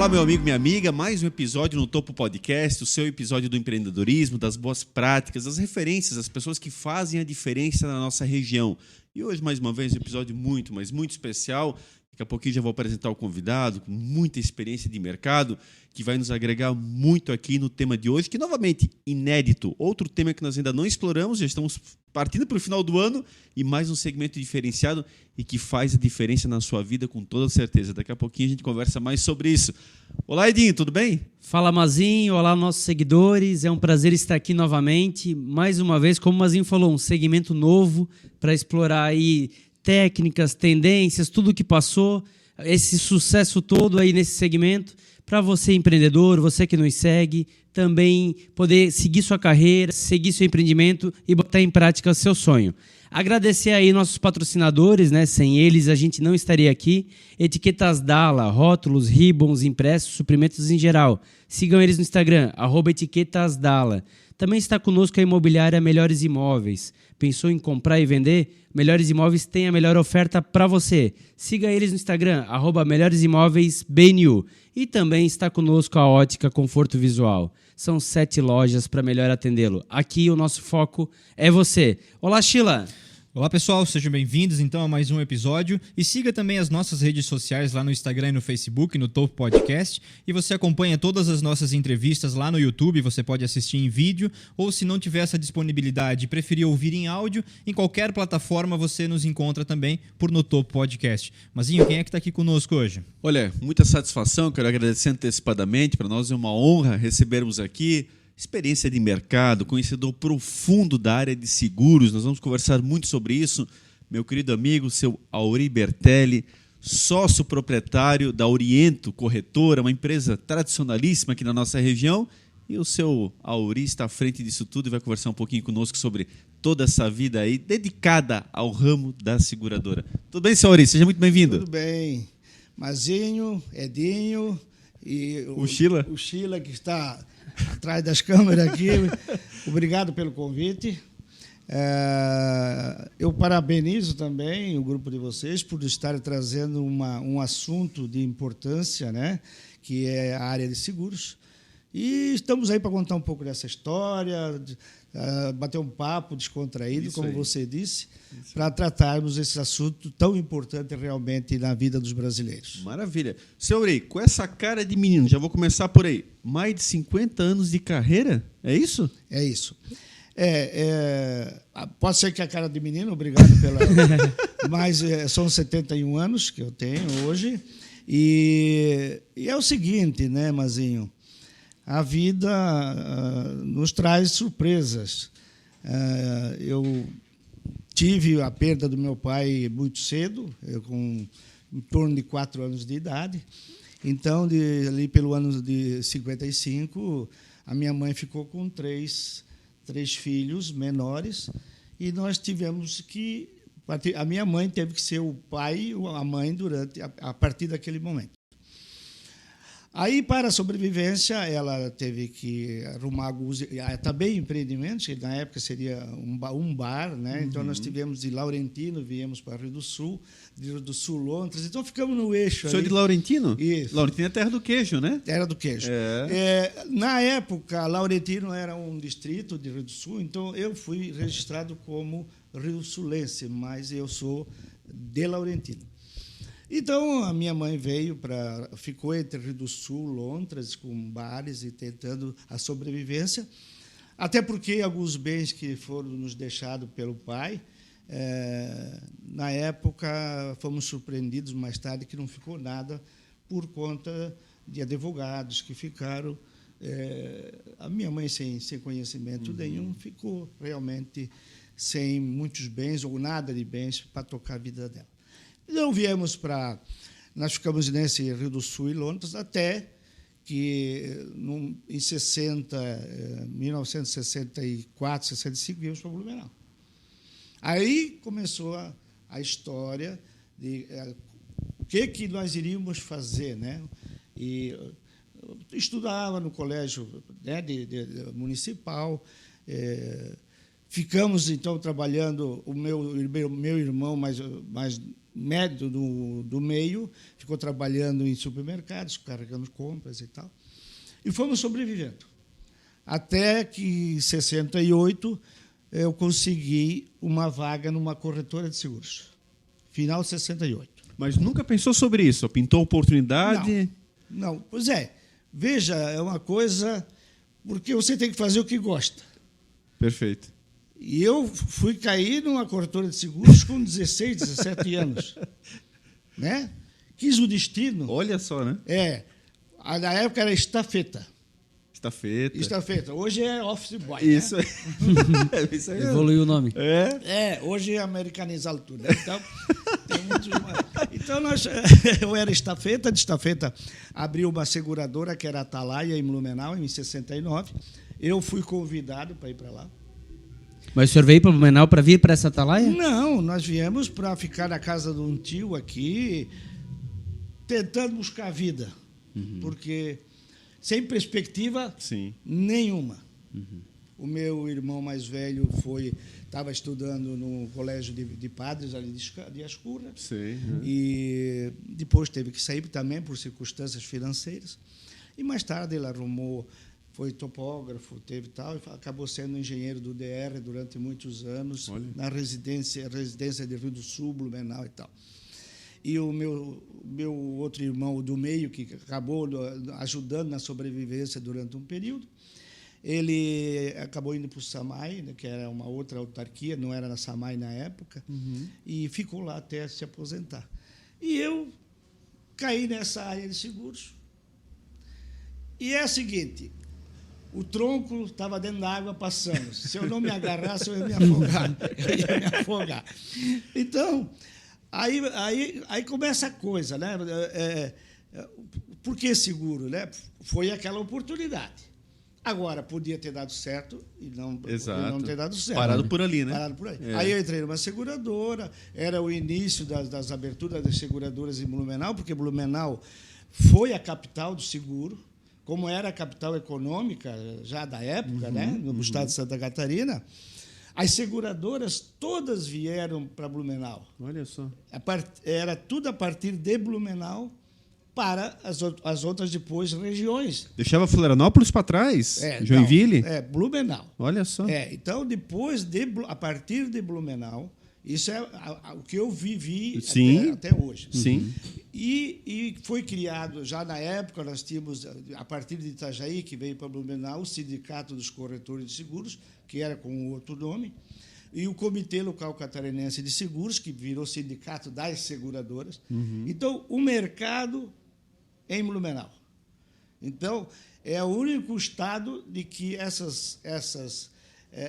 Olá, meu amigo, minha amiga, mais um episódio no Topo Podcast, o seu episódio do empreendedorismo, das boas práticas, das referências, das pessoas que fazem a diferença na nossa região. E hoje, mais uma vez, um episódio muito, mas muito especial. Daqui a pouquinho já vou apresentar o convidado com muita experiência de mercado, que vai nos agregar muito aqui no tema de hoje, que novamente inédito. Outro tema que nós ainda não exploramos, já estamos partindo para o final do ano, e mais um segmento diferenciado e que faz a diferença na sua vida com toda certeza. Daqui a pouquinho a gente conversa mais sobre isso. Olá, Edinho, tudo bem? Fala, Mazinho. Olá, nossos seguidores. É um prazer estar aqui novamente. Mais uma vez, como o Mazinho falou, um segmento novo para explorar aí técnicas, tendências, tudo o que passou, esse sucesso todo aí nesse segmento, para você empreendedor, você que nos segue, também poder seguir sua carreira, seguir seu empreendimento e botar em prática seu sonho. Agradecer aí nossos patrocinadores, né? Sem eles a gente não estaria aqui. Etiquetas Dala, rótulos, ribbons, impressos, suprimentos em geral. Sigam eles no Instagram, @etiquetasdala. Também está conosco a imobiliária Melhores Imóveis. Pensou em comprar e vender? Melhores Imóveis tem a melhor oferta para você. Siga eles no Instagram, @melhoresimóveisbnu. E também está conosco a Ótica Conforto Visual. São 7 lojas para melhor atendê-lo. Aqui o nosso foco é você. Olá, Sheila! Olá pessoal, sejam bem-vindos então a mais um episódio e siga também as nossas redes sociais lá no Instagram e no Facebook, no Topo Podcast, e você acompanha todas as nossas entrevistas lá no YouTube, você pode assistir em vídeo ou se não tiver essa disponibilidade e preferir ouvir em áudio, em qualquer plataforma você nos encontra também por no Topo Podcast. Mazinho, quem é que está aqui conosco hoje? Olha, muita satisfação, quero agradecer antecipadamente, para nós é uma honra recebermos aqui experiência de mercado, conhecedor profundo da área de seguros. Nós vamos conversar muito sobre isso. Meu querido amigo, seu Auri Bertelli, sócio proprietário da Oriento Corretora, uma empresa tradicionalíssima aqui na nossa região. E o seu Auri está à frente disso tudo e vai conversar um pouquinho conosco sobre toda essa vida aí dedicada ao ramo da seguradora. Tudo bem, seu Auri? Seja muito bem-vindo. Tudo bem. Mazinho, Edinho e o Sheila. O Sheila, que está atrás das câmeras aqui. Obrigado pelo convite. Eu parabenizo também o grupo de vocês por estar trazendo um assunto de importância, né, que é a área de seguros. E estamos aí para contar um pouco dessa história, bater um papo descontraído, como você disse, para tratarmos esse assunto tão importante realmente na vida dos brasileiros. Maravilha. Seu Auri, com essa cara de menino, já vou começar por aí. Mais de 50 anos de carreira? É isso? É isso. Pode ser que a cara de menino, obrigado pela... Mas são 71 anos que eu tenho hoje. E é o seguinte, né, Mazinho? A vida nos traz surpresas. Eu tive a perda do meu pai muito cedo, com em torno de 4 anos de idade. Então, ali pelo ano de 55, a minha mãe ficou com três filhos menores e nós tivemos que... A minha mãe teve que ser o pai e a mãe a partir daquele momento. Aí, para a sobrevivência, ela teve que arrumar alguns também empreendimentos, que na época seria um bar, né? Então, nós tivemos de Laurentino, viemos para Rio do Sul, Londres, então ficamos no eixo. O senhor de Laurentino? Isso. Laurentino é terra do queijo, né? Terra do queijo. Na época, Laurentino era um distrito de Rio do Sul, então eu fui registrado como rio-sulense, mas eu sou de Laurentino. Então, a minha mãe ficou entre Rio do Sul, Londres, com bares e tentando a sobrevivência, até porque alguns bens que foram nos deixados pelo pai, na época, fomos surpreendidos mais tarde que não ficou nada por conta de advogados que ficaram. A minha mãe, sem conhecimento nenhum, ficou realmente sem muitos bens ou nada de bens para tocar a vida dela. Então, nós ficamos nesse Rio do Sul e Londres até que, em 1964, 65, viemos para Blumenau. Aí começou a história de o que nós iríamos fazer, né? E eu estudava no colégio, né, municipal, Ficamos, então, trabalhando, o meu irmão mais médio do meio, ficou trabalhando em supermercados, carregando compras e tal. E fomos sobrevivendo. Até que, em 68, eu consegui uma vaga numa corretora de seguros. Final de 68. Mas nunca pensou sobre isso? Pintou oportunidade? Não, pois é. Veja, é uma coisa... Porque você tem que fazer o que gosta. Perfeito. E eu fui cair numa corretora de seguros com 16, 17 anos. Né? Quis o destino. Olha só, né? Na época era estafeta. Estafeta. Hoje é office boy. Isso, né? Isso aí. Evoluiu o nome. Hoje é americanizado tudo. Né? Então, tem muitos... Então eu era estafeta. De estafeta, abri uma seguradora, que era a Atalaia, em Blumenau, em 69. Eu fui convidado para ir para lá. Mas o senhor veio para Blumenau para vir para essa Atalaia? Não, nós viemos para ficar na casa de um tio aqui, tentando buscar vida. Porque sem perspectiva nenhuma. O meu irmão mais velho estava estudando no colégio de padres ali de Ascurra. E depois teve que sair também por circunstâncias financeiras. E mais tarde ele foi topógrafo, teve tal, e acabou sendo engenheiro do DR durante muitos anos, na residência de Rio do Sul, Blumenau e tal. E o meu outro irmão do meio, que acabou ajudando na sobrevivência durante um período, ele acabou indo para o SAMAI, né, que era uma outra autarquia, não era na SAMAI na época, e ficou lá até se aposentar. E eu caí nessa área de seguros. E é o seguinte, o tronco estava dentro da água passando. Se eu não me agarrasse, eu ia me afogar. Então, aí começa a coisa, né? Por que seguro, né? Foi aquela oportunidade. Agora, podia ter dado certo e não ter dado certo. Parado por ali, né? Parado por aí. Aí eu entrei numa seguradora, era o início das aberturas das seguradoras em Blumenau, porque Blumenau foi a capital do seguro, como era a capital econômica já da época, né, no estado de Santa Catarina. As seguradoras todas vieram para Blumenau. Olha só. Era tudo a partir de Blumenau para as outras depois regiões. Deixava Florianópolis para trás? Joinville? Blumenau. Olha só. Então, a partir de Blumenau, isso é o que eu vivi até hoje. Sim. E foi criado, já na época, nós tínhamos, a partir de Itajaí, que veio para Blumenau, o Sindicato dos Corretores de Seguros, que era com outro nome, e o Comitê Local Catarinense de Seguros, que virou Sindicato das Seguradoras. Então, o mercado em Blumenau. Então, é o único estado de que essas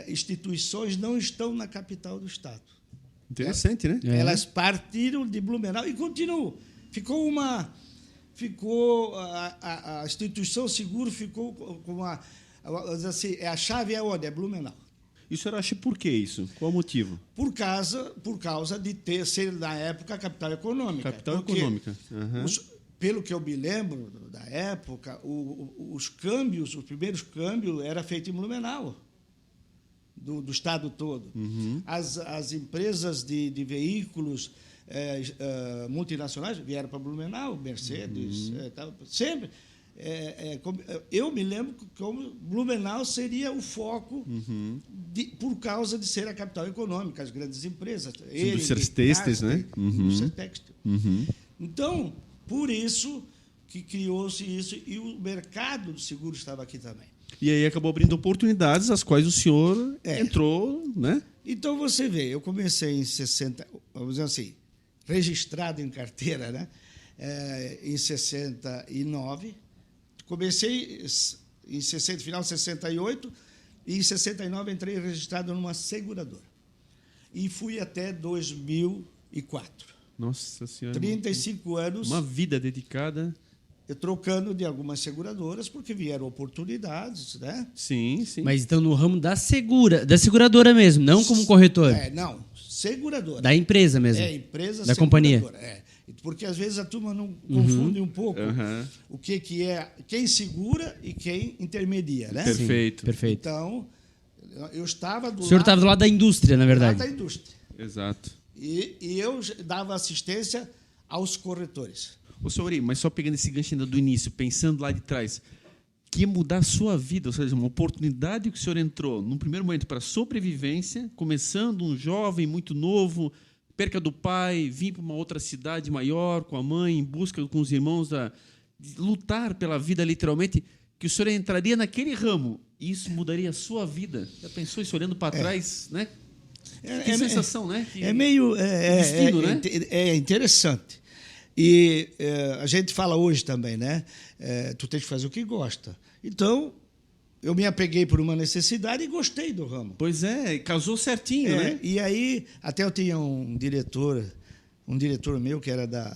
instituições não estão na capital do estado. Interessante, né? Elas partiram de Blumenau e continuam. A instituição seguro ficou com a chave é onde? É Blumenau. E o senhor acha por que isso? Qual o motivo? Por causa de ser, na época, a capital econômica. Capital econômica. Pelo que eu me lembro da época, os primeiros câmbios eram feitos em Blumenau, do estado todo. As empresas de veículos multinacionais vieram para Blumenau, Mercedes, sempre. Eu me lembro como Blumenau seria o foco por causa de ser a capital econômica, as grandes empresas. Indústrias têxteis, né? Indústria têxtil. Então, por isso que criou-se isso, e o mercado do seguro estava aqui também. E aí acabou abrindo oportunidades, as quais o senhor entrou, né? Então, você vê, eu comecei em 60, vamos dizer assim, registrado em carteira, né? Em 69. Comecei em final de 68 e em 69 entrei registrado numa seguradora. E fui até 2004. Nossa Senhora. 35 anos. Uma vida dedicada. Eu trocando de algumas seguradoras, porque vieram oportunidades, né? Sim. Mas então no ramo da seguradora mesmo, não como corretor. Não, seguradora. Da empresa mesmo. Empresa da companhia. Porque às vezes a turma não confunde um pouco o que é quem segura e quem intermedia, né? Perfeito. Perfeito. Então, Eu estava do O senhor estava do lado da indústria, na lado verdade. da indústria. Exato. E eu dava assistência aos corretores. Ô, senhor Ori, mas só pegando esse gancho ainda do início, pensando lá de trás, que ia mudar a sua vida, ou seja, uma oportunidade que o senhor entrou, num primeiro momento, para sobrevivência, começando um jovem muito novo, perca do pai, vir para uma outra cidade maior, com a mãe, em busca com os irmãos, de lutar pela vida, literalmente, que o senhor entraria naquele ramo, e isso mudaria a sua vida. Já pensou isso olhando para trás, né? Que sensação, né? É meio... destino, né? É interessante. E a gente fala hoje também, né? Tu tens que fazer o que gosta. Então, eu me apeguei por uma necessidade e gostei do ramo. Pois é, casou certinho, né? E aí, até eu tinha um diretor meu que era da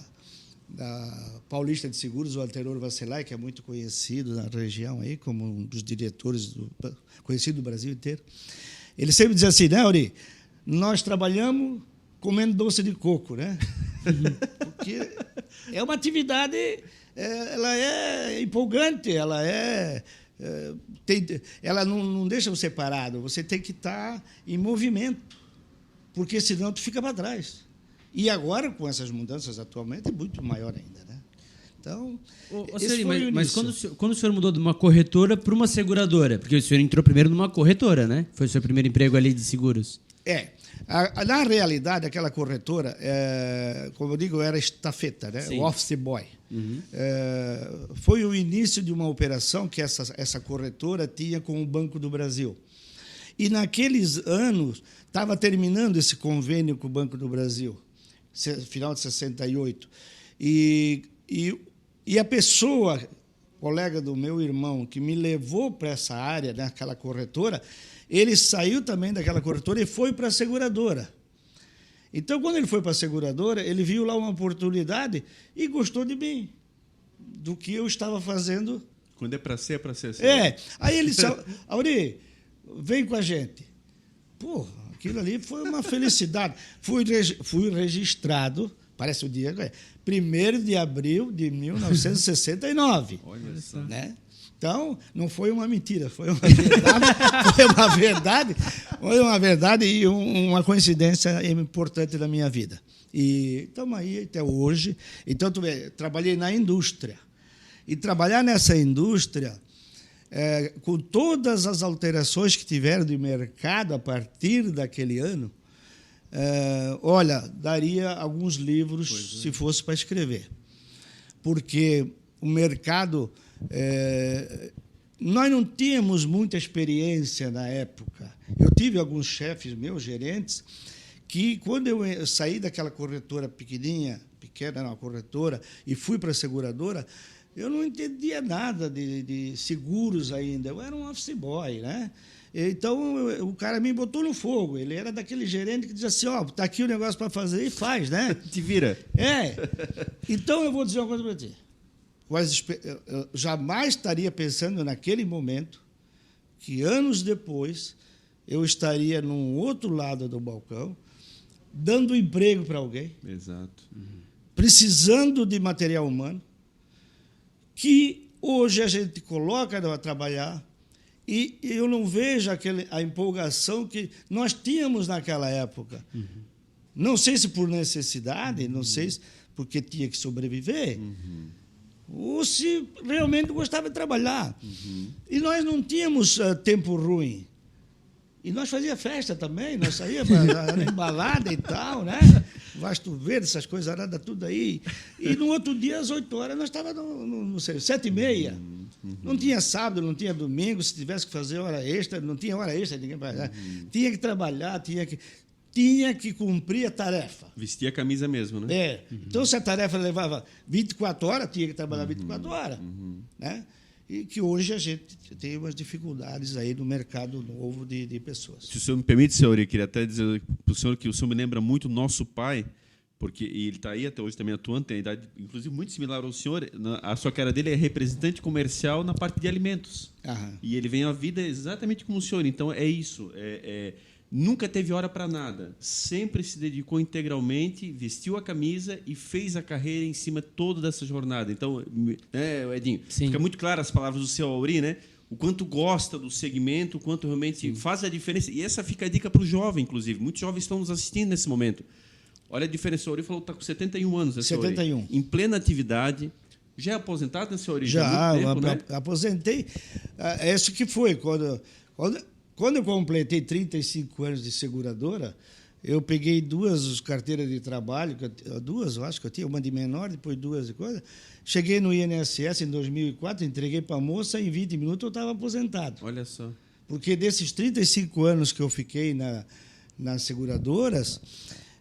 Paulista de Seguros, o Alteror Vasselay, que é muito conhecido na região aí, como um dos diretores conhecido do Brasil inteiro. Ele sempre dizia assim, né, Ori? Nós trabalhamos comendo doce de coco, né? Porque é uma atividade, ela é empolgante, ela não deixa você parado, você tem que estar em movimento, porque senão tu fica para trás. E agora, com essas mudanças atualmente, é muito maior ainda, né? Então, mas quando o senhor mudou de uma corretora para uma seguradora, porque o senhor entrou primeiro numa corretora, né? Foi o seu primeiro emprego ali de seguros. Na realidade, aquela corretora, como eu digo, era estafeta, né? Sim. O office boy. Foi o início de uma operação que essa corretora tinha com o Banco do Brasil. E naqueles anos, estava terminando esse convênio com o Banco do Brasil, final de 68. E a pessoa, colega do meu irmão, que me levou para essa área, naquela corretora, ele saiu também daquela corretora e foi para a seguradora. Então, quando ele foi para a seguradora, ele viu lá uma oportunidade e gostou de mim, do que eu estava fazendo. Quando é para ser, é para ser assim. Aí ele disse, Auri, vem com a gente. Pô, aquilo ali foi uma felicidade. Fui registrado, parece o dia, 1º de abril de 1969. Olha só. Né? Então, não foi uma mentira, foi uma verdade e uma coincidência importante na minha vida. E estamos aí até hoje. Então, trabalhei na indústria. E trabalhar nessa indústria, com todas as alterações que tiveram de mercado a partir daquele ano, daria alguns livros se fosse para escrever. Porque o mercado... nós não tínhamos muita experiência na época. Eu tive alguns chefes meus, gerentes, que quando eu saí daquela corretora pequena, uma corretora, e fui para a seguradora, eu não entendia nada de seguros ainda. Eu era um office boy, né? Então, o cara me botou no fogo. Ele era daquele gerente que dizia assim, tá aqui o negócio para fazer e faz, né? Te vira. Então, eu vou dizer uma coisa para ti. Eu jamais estaria pensando naquele momento que, anos depois, eu estaria num outro lado do balcão, dando emprego para alguém. Exato. Precisando de material humano, que hoje a gente coloca para trabalhar e eu não vejo a empolgação que nós tínhamos naquela época. Não sei se por necessidade, não sei se porque tinha que sobreviver, ou se realmente gostava de trabalhar. E nós não tínhamos tempo ruim. E nós fazíamos festa também, nós saíamos na embalada e tal, né? Vasto Verde, essas coisas, nada, tudo aí. E no outro dia, às 8 horas, nós estávamos no 7h30. Não tinha sábado, não tinha domingo, se tivesse que fazer hora extra, não tinha hora extra, ninguém fazia. Tinha que trabalhar, tinha que cumprir a tarefa. Vestir a camisa mesmo, né? Então, se a tarefa levava 24 horas, tinha que trabalhar 24 horas. Né? E que hoje a gente tem umas dificuldades aí no mercado novo de pessoas. Se o senhor me permite, senhor, eu queria até dizer para o senhor que o senhor me lembra muito o nosso pai, porque ele está aí até hoje também atuando, tem a idade, inclusive, muito similar ao senhor. A sua cara dele é representante comercial na parte de alimentos. E ele vem à vida exatamente como o senhor. Então, é isso. Nunca teve hora para nada. Sempre se dedicou integralmente, vestiu a camisa e fez a carreira em cima toda dessa jornada. Então, Edinho, Sim. fica muito claro as palavras do seu Auri, né? o quanto gosta do segmento, o quanto realmente faz a diferença. E essa fica a dica para o jovem, inclusive. Muitos jovens estão nos assistindo nesse momento. Olha a diferença. O Ori falou que está com 71 anos. 71. Em plena atividade. Já é aposentado, né, senhor Ori? Já, Muito tempo, né? aposentei. Isso que foi. Quando eu completei 35 anos de seguradora, eu peguei 2 carteiras de trabalho, eu acho que eu tinha, uma de menor, depois 2 de coisa. Cheguei no INSS em 2004, entreguei para a moça, em 20 minutos eu estava aposentado. Olha só. Porque desses 35 anos que eu fiquei nas seguradoras,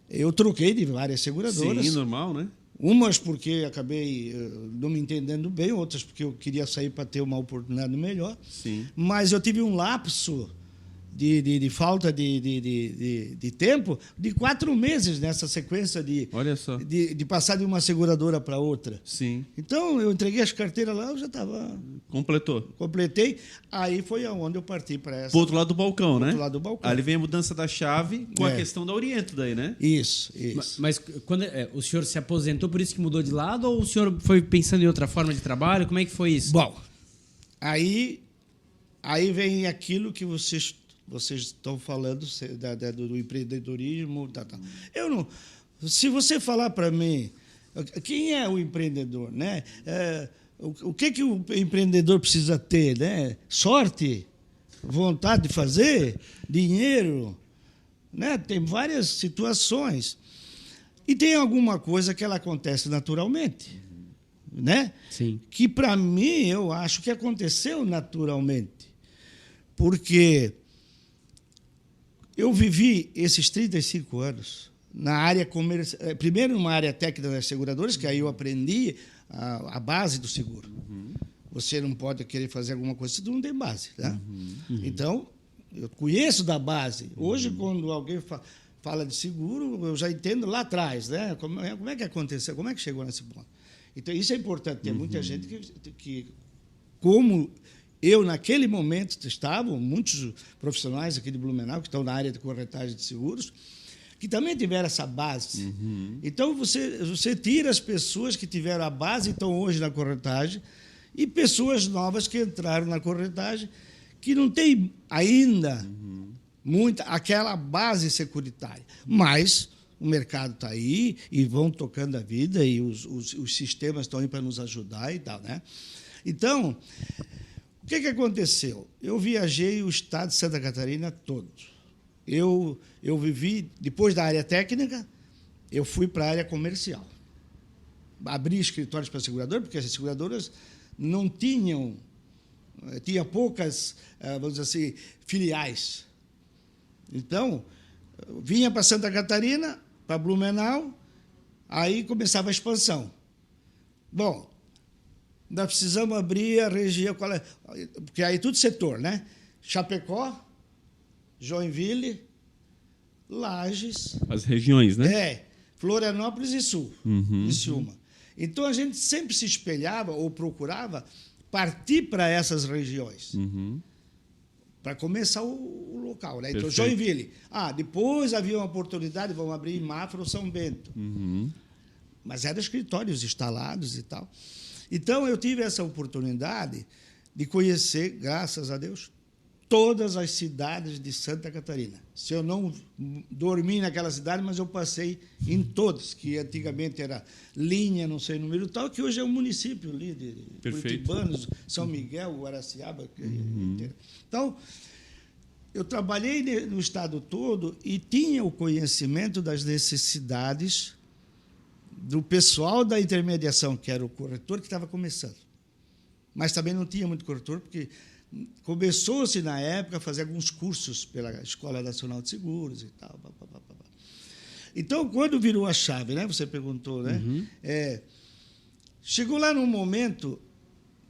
eu troquei de várias seguradoras. Sim, normal, né? Umas porque acabei não me entendendo bem, outras porque eu queria sair para ter uma oportunidade melhor. Sim. Mas eu tive um lapso de falta de tempo de 4 meses nessa sequência Olha só. de passar de uma seguradora para outra. Sim. Então, eu entreguei as carteiras lá, eu já estava... Completei. Aí foi aonde eu parti para essa... Pro outro lado do balcão, né? Outro lado do balcão. Ali vem a mudança da chave com a questão da Oriento daí, né? Isso. Mas quando o senhor se aposentou, por isso que mudou de lado, ou o senhor foi pensando em outra forma de trabalho? Como é que foi isso? Bom, aí vem aquilo que vocês estão falando do empreendedorismo. Eu não... Se você falar para mim, quem é o empreendedor, né? O que o empreendedor precisa ter, né? Sorte, vontade de fazer, dinheiro, né? Tem várias situações. E tem alguma coisa que ela acontece naturalmente, né? Sim. Que, para mim, eu acho que aconteceu naturalmente. Porque eu vivi esses 35 anos na área comercial. Primeiro, numa área técnica das seguradoras, que aí eu aprendi a base do seguro. Você não pode querer fazer alguma coisa se tu não tem base. Tá? Então, eu conheço da base. Hoje, quando alguém fala de seguro, eu já entendo lá atrás, né? Como é que aconteceu, como é que chegou nesse ponto. Então, isso é importante. Tem muita gente que como eu, naquele momento, estavam muitos profissionais aqui de Blumenau, que estão na área de corretagem de seguros, que também tiveram essa base. Então, você tira as pessoas que tiveram a base, estão hoje na corretagem, e pessoas novas que entraram na corretagem, que não têm ainda muita aquela base securitária. Mas o mercado está aí, e vão tocando a vida, e os sistemas estão aí para nos ajudar e tal, né? Então, o que aconteceu? Eu viajei o estado de Santa Catarina todo. Eu vivi, depois da área técnica, eu fui para a área comercial. Abri escritórios para seguradoras, porque as seguradoras não tinha poucas, vamos dizer assim, filiais. Então, vinha para Santa Catarina, para Blumenau, aí começava a expansão. Bom, nós precisamos abrir a região, porque aí tudo setor, né? Chapecó, Joinville, Lages. As regiões, né? Florianópolis e Sul, Criciúma. Então, a gente sempre se espelhava ou procurava partir para essas regiões, para começar o local, né? Então, Joinville. Depois havia uma oportunidade, vamos abrir em Mafra ou São Bento. Mas eram escritórios instalados e tal. Então, eu tive essa oportunidade de conhecer, graças a Deus, todas as cidades de Santa Catarina. Se eu não dormi naquela cidade, mas eu passei em todas, que antigamente era Linha, não sei o número tal, que hoje é um município ali de Curitibanos, São Miguel, Guaraciaba. Então, eu trabalhei no estado todo e tinha o conhecimento das necessidades do pessoal da intermediação, que era o corretor, que estava começando. Mas também não tinha muito corretor, porque começou-se, na época, a fazer alguns cursos pela Escola Nacional de Seguros e tal. Então, quando virou a chave, né? Você perguntou, né? Chegou lá num momento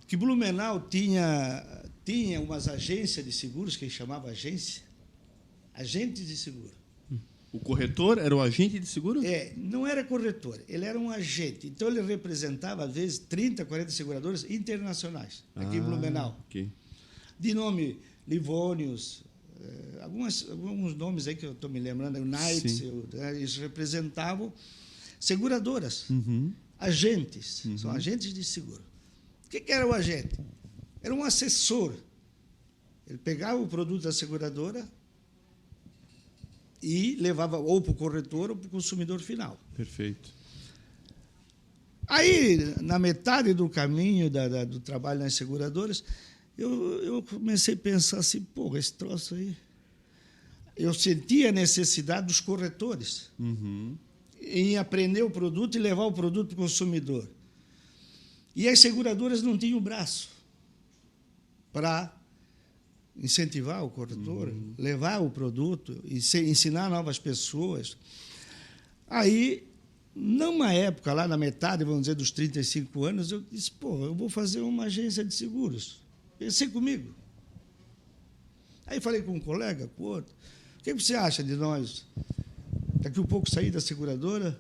que Blumenau tinha umas agências de seguros, que chamava agentes de seguro. O corretor era o agente de seguro? Não era corretor, ele era um agente. Então, ele representava, às vezes, 30, 40 seguradoras internacionais, aqui em Blumenau. Okay. De nome Livônios, alguns nomes aí que eu estou me lembrando, United, eles representavam seguradoras, agentes, são agentes de seguro. O que era o agente? Era um assessor Ele pegava o produto da seguradora e levava ou para o corretor ou para o consumidor final. Perfeito. Aí, na metade do caminho do trabalho nas seguradoras, eu comecei a pensar assim, pô, esse troço aí... Eu sentia a necessidade dos corretores em aprender o produto e levar o produto para o consumidor. E as seguradoras não tinham braço para incentivar o corretor, levar o produto e ensinar novas pessoas. Aí, numa época, lá na metade, vamos dizer, dos 35 anos, eu disse, pô, eu vou fazer uma agência de seguros. Pensei comigo. Aí falei com um colega, com outro, o que você acha de nós, daqui a pouco, sair da seguradora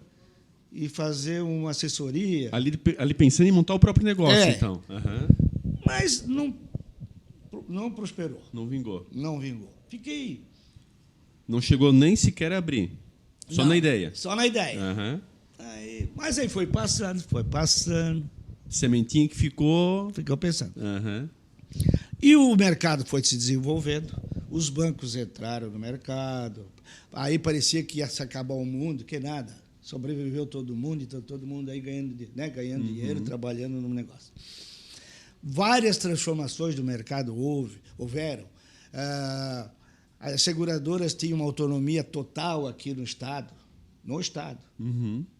e fazer uma assessoria? Ali pensando em montar o próprio negócio, então. Mas não prosperou. Não vingou. Não vingou. Fiquei... Não chegou nem sequer a abrir. Só na ideia. Só na ideia. Mas aí foi passando. Sementinha que ficou... Ficou pensando. E o mercado foi se desenvolvendo, os bancos entraram no mercado, aí parecia que ia se acabar o mundo, que nada, sobreviveu todo mundo, então todo mundo aí ganhando dinheiro, trabalhando no negócio. Várias transformações do mercado houveram. As seguradoras tinham uma autonomia total aqui no Estado.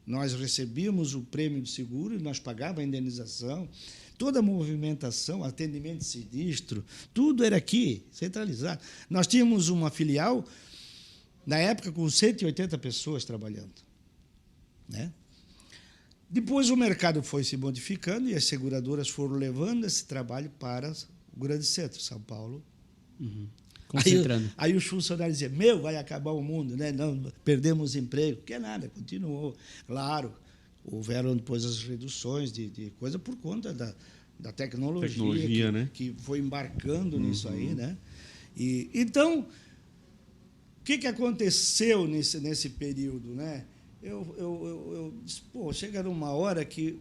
Nós recebíamos o prêmio de seguro e nós pagávamos a indenização. Toda a movimentação, atendimento de sinistro, tudo era aqui, centralizado. Nós tínhamos uma filial, na época, com 180 pessoas trabalhando. Né? Depois o mercado foi se modificando e as seguradoras foram levando esse trabalho para o grande centro, São Paulo. Concentrando. Aí os funcionários diziam, vai acabar o mundo, né? Não, perdemos emprego. Que é nada, continuou. Claro, houveram depois as reduções de coisa por conta da tecnologia né? que foi embarcando nisso aí. Né? Então, o que aconteceu nesse período? Né? Eu disse, pô, chega numa hora que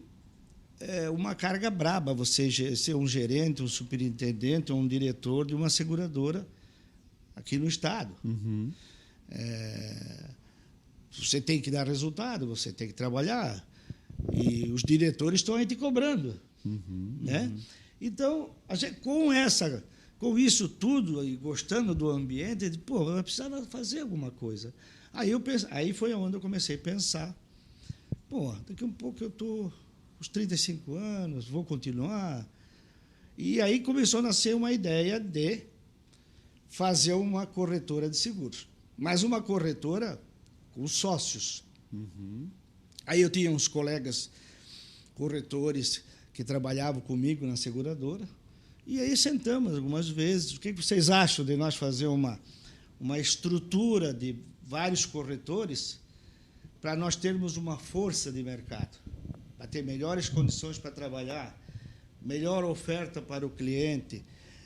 é uma carga braba você ser um gerente, um superintendente ou um diretor de uma seguradora aqui no Estado. Você tem que dar resultado, você tem que trabalhar. E os diretores estão aí te cobrando. Né? Então, a gente, com isso tudo, e gostando do ambiente, eu disse, pô, eu precisava fazer alguma coisa. Aí foi onde eu comecei a pensar, pô, daqui a um pouco eu estou com os 35 anos, vou continuar. E aí começou a nascer uma ideia de fazer uma corretora de seguros. Mas uma corretora com sócios. Aí eu tinha uns colegas corretores que trabalhavam comigo na seguradora, e aí sentamos algumas vezes. O que vocês acham de nós fazer uma estrutura de vários corretores para nós termos uma força de mercado, para ter melhores condições para trabalhar, melhor oferta para o cliente,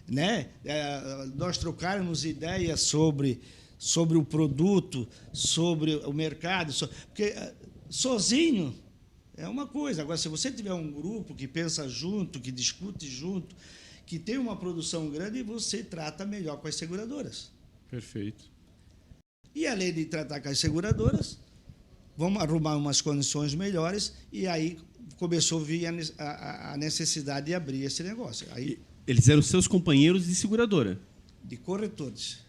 né? Nós trocarmos ideias sobre o produto, sobre o mercado, porque sozinho é uma coisa. Agora, se você tiver um grupo que pensa junto, que discute junto, que tem uma produção grande, você trata melhor com as seguradoras. Perfeito. E, além de tratar com as seguradoras, vamos arrumar umas condições melhores, e aí começou a vir a necessidade de abrir esse negócio. Aí, eles eram seus companheiros de seguradora? De corretores.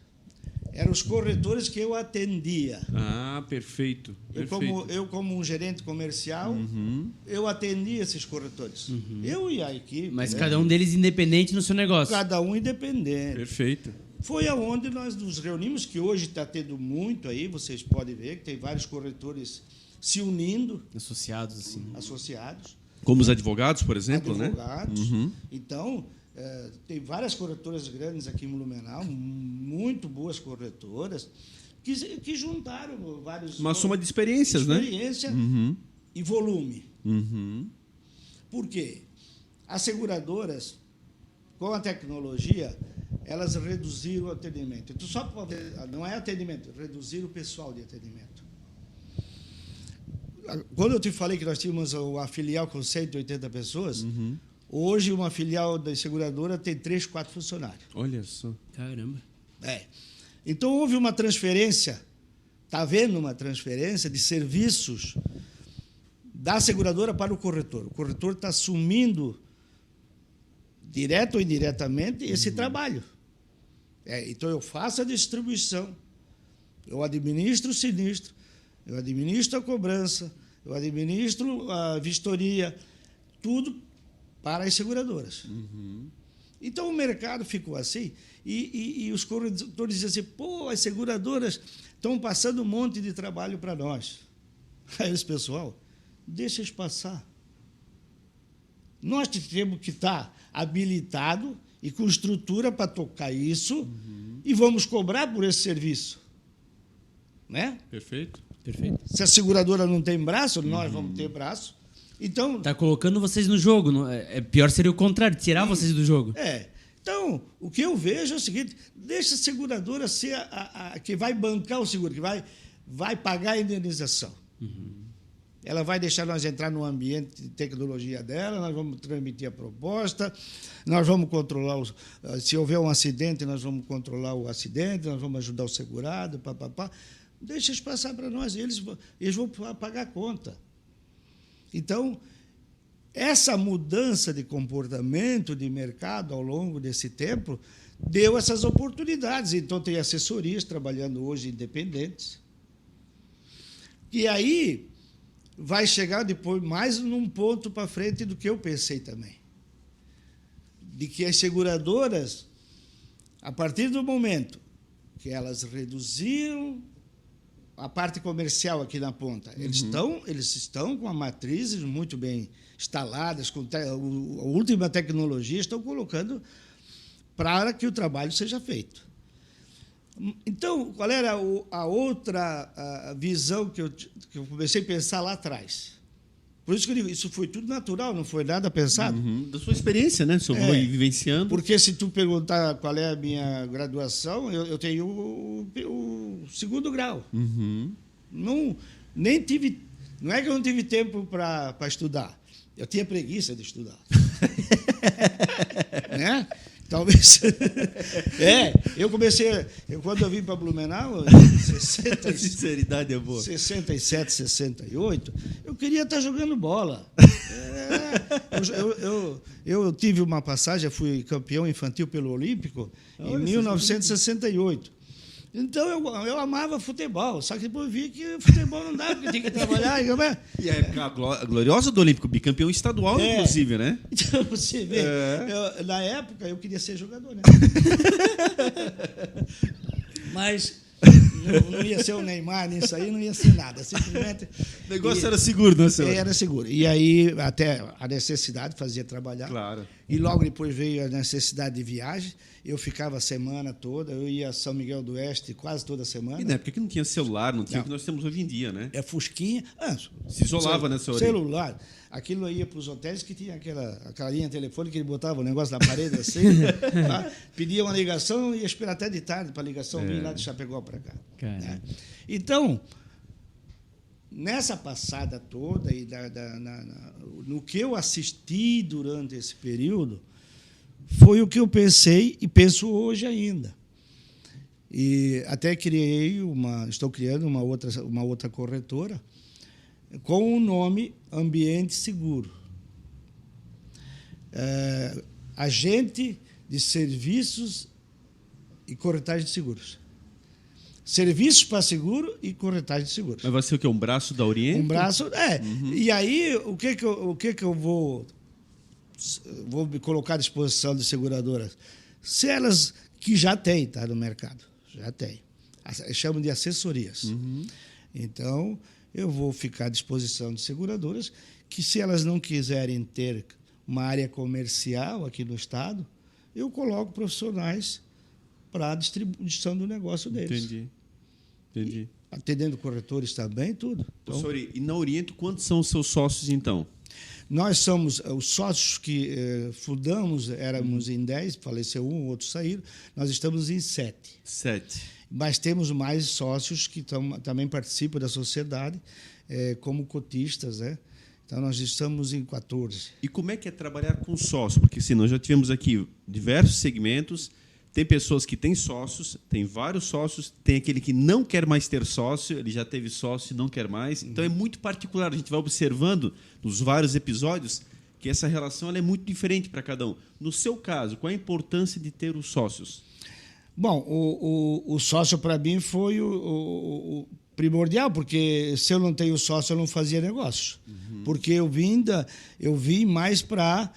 Eram os corretores que eu atendia. Perfeito. Eu como um gerente comercial, eu atendia esses corretores. Eu e a equipe. Mas cada um deles independente no seu negócio. Cada um independente. Perfeito. Foi aonde nós nos reunimos, que hoje está tendo muito aí, vocês podem ver que tem vários corretores se unindo. Associados, assim. Associados. Como os advogados, por exemplo, advogados. Né? Então, tem várias corretoras grandes aqui em Blumenau, muito boas corretoras, que juntaram vários... Uma soma de experiências, né? Experiência e volume. Por quê? As seguradoras, com a tecnologia, elas reduziram o atendimento. Então, não é atendimento, reduziram o pessoal de atendimento. Quando eu te falei que nós tínhamos a filial com 180 pessoas, Hoje, uma filial da seguradora tem 3, 4 funcionários. Olha só. Caramba. Então, houve uma transferência, está havendo uma transferência de serviços da seguradora para o corretor. O corretor está assumindo, direto ou indiretamente, esse trabalho. Então, eu faço a distribuição, eu administro o sinistro, eu administro a cobrança, eu administro a vistoria, tudo para as seguradoras. Então, o mercado ficou assim, e os corretores diziam assim, pô, as seguradoras estão passando um monte de trabalho para nós. Aí esse pessoal, deixa eles passar. Nós temos que estar habilitado e com estrutura para tocar isso, e vamos cobrar por esse serviço. Né? Perfeito. Se a seguradora não tem braço, nós vamos ter braço. Então, Tá colocando vocês no jogo. Pior seria o contrário, tirar vocês do jogo. Então, o que eu vejo é o seguinte, deixa a seguradora ser a que vai bancar o seguro, que vai pagar a indenização. Ela vai deixar nós entrar no ambiente de tecnologia dela, nós vamos transmitir a proposta, nós vamos controlar, se houver um acidente, nós vamos controlar o acidente, nós vamos ajudar o segurado, papapá. Deixa eles passar para nós, eles vão pagar a conta. Então, essa mudança de comportamento de mercado ao longo desse tempo deu essas oportunidades. Então, tem assessorias trabalhando hoje independentes. E aí vai chegar depois mais num ponto para frente do que eu pensei também. De que as seguradoras, a partir do momento que elas reduziram a parte comercial aqui na ponta, eles estão com matrizes muito bem instaladas, com a última tecnologia, estão colocando para que o trabalho seja feito. Então, qual era a outra visão que eu comecei a pensar lá atrás? Por isso que eu digo, isso foi tudo natural, não foi nada pensado. Da sua experiência, né? O senhor foi vivenciando. Porque se tu perguntar qual é a minha graduação, eu tenho o 2º grau. Nem tive, não é que eu não tive tempo para estudar. Eu tinha preguiça de estudar. Né? Talvez. Eu comecei. Quando eu vim para Blumenau, A sinceridade é boa. 67, 68, eu queria estar jogando bola. Eu tive uma passagem, fui campeão infantil pelo Olímpico em 1968. Então, eu amava futebol, só que depois vi que futebol não dava, porque tinha que trabalhar. E a gloriosa do Olímpico, bicampeão estadual, inclusive, né? Então, você vê, na época, eu queria ser jogador, né? Mas não ia ser o Neymar nisso aí, não ia ser nada. Simplesmente. O negócio era seguro, não é, Era seguro. E aí, até a necessidade fazia trabalhar. Claro. E logo depois veio a necessidade de viagem. Eu ficava a semana toda, eu ia a São Miguel do Oeste quase toda semana. E na época que não tinha celular, não tinha o que nós temos hoje em dia, né? Fusquinha. Se isolava nessa hora. Celular. Aquilo ia para os hotéis que tinha aquela linha telefônica que ele botava o negócio na parede assim. Tá? Pedia uma ligação e ia esperar até de tarde para a ligação vir lá de Chapecó para cá. Né? Então, nessa passada toda e no que eu assisti durante esse período, foi o que eu pensei e penso hoje ainda. E até estou criando uma outra corretora com o nome Ambiente Seguro. Agente de serviços e corretagem de seguros. Serviços para seguro e corretagem de seguros. Mas vai ser o quê? Um braço da Oriente? Um braço, E aí, o que eu vou me colocar à disposição de seguradoras? Se elas, que já tem, tá, no mercado, já tem. Chamam de assessorias. Então, eu vou ficar à disposição de seguradoras que, se elas não quiserem ter uma área comercial aqui no Estado, eu coloco profissionais para a distribuição do negócio deles. Entendi. Atendendo corretores também, tudo. Então, e na Oriente, quantos são os seus sócios, então? Nós somos, os sócios que fundamos, éramos em 10, faleceu um, outros saíram, nós estamos em 7. 7. Mas temos mais sócios que também participam da sociedade, como cotistas, né? Então, nós estamos em 14. E como é que é trabalhar com sócio? Porque assim, nós já tivemos aqui diversos segmentos, tem pessoas que têm sócios, tem vários sócios, tem aquele que não quer mais ter sócio, ele já teve sócio e não quer mais. Então é muito particular, a gente vai observando nos vários episódios que essa relação ela é muito diferente para cada um. No seu caso, qual é a importância de ter os sócios? Bom, o sócio para mim foi o primordial, porque se eu não tenho sócio, eu não fazia negócio. Porque eu vim mais para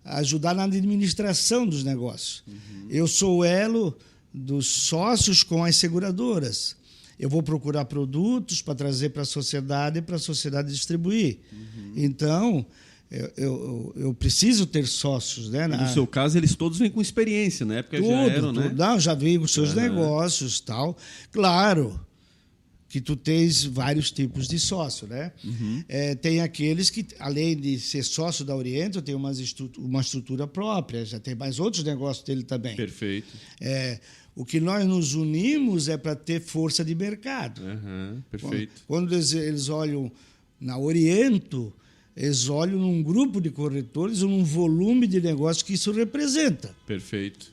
ajudar na administração dos negócios. Eu sou o elo dos sócios com as seguradoras. Eu vou procurar produtos para trazer para a sociedade e para a sociedade distribuir. Então, eu preciso ter sócios. Né? No seu caso, eles todos vêm com experiência, na época já eram, né? Não, já vêm com seus negócios, tal. Claro que tu tens vários tipos de sócio, né? Tem aqueles que, além de ser sócio da Oriento, tem uma estrutura própria, já tem mais outros negócios dele também. Perfeito. O que nós nos unimos é para ter força de mercado. Perfeito. Quando eles olham na Oriento, eles olham num grupo de corretores, num volume de negócio que isso representa. Perfeito.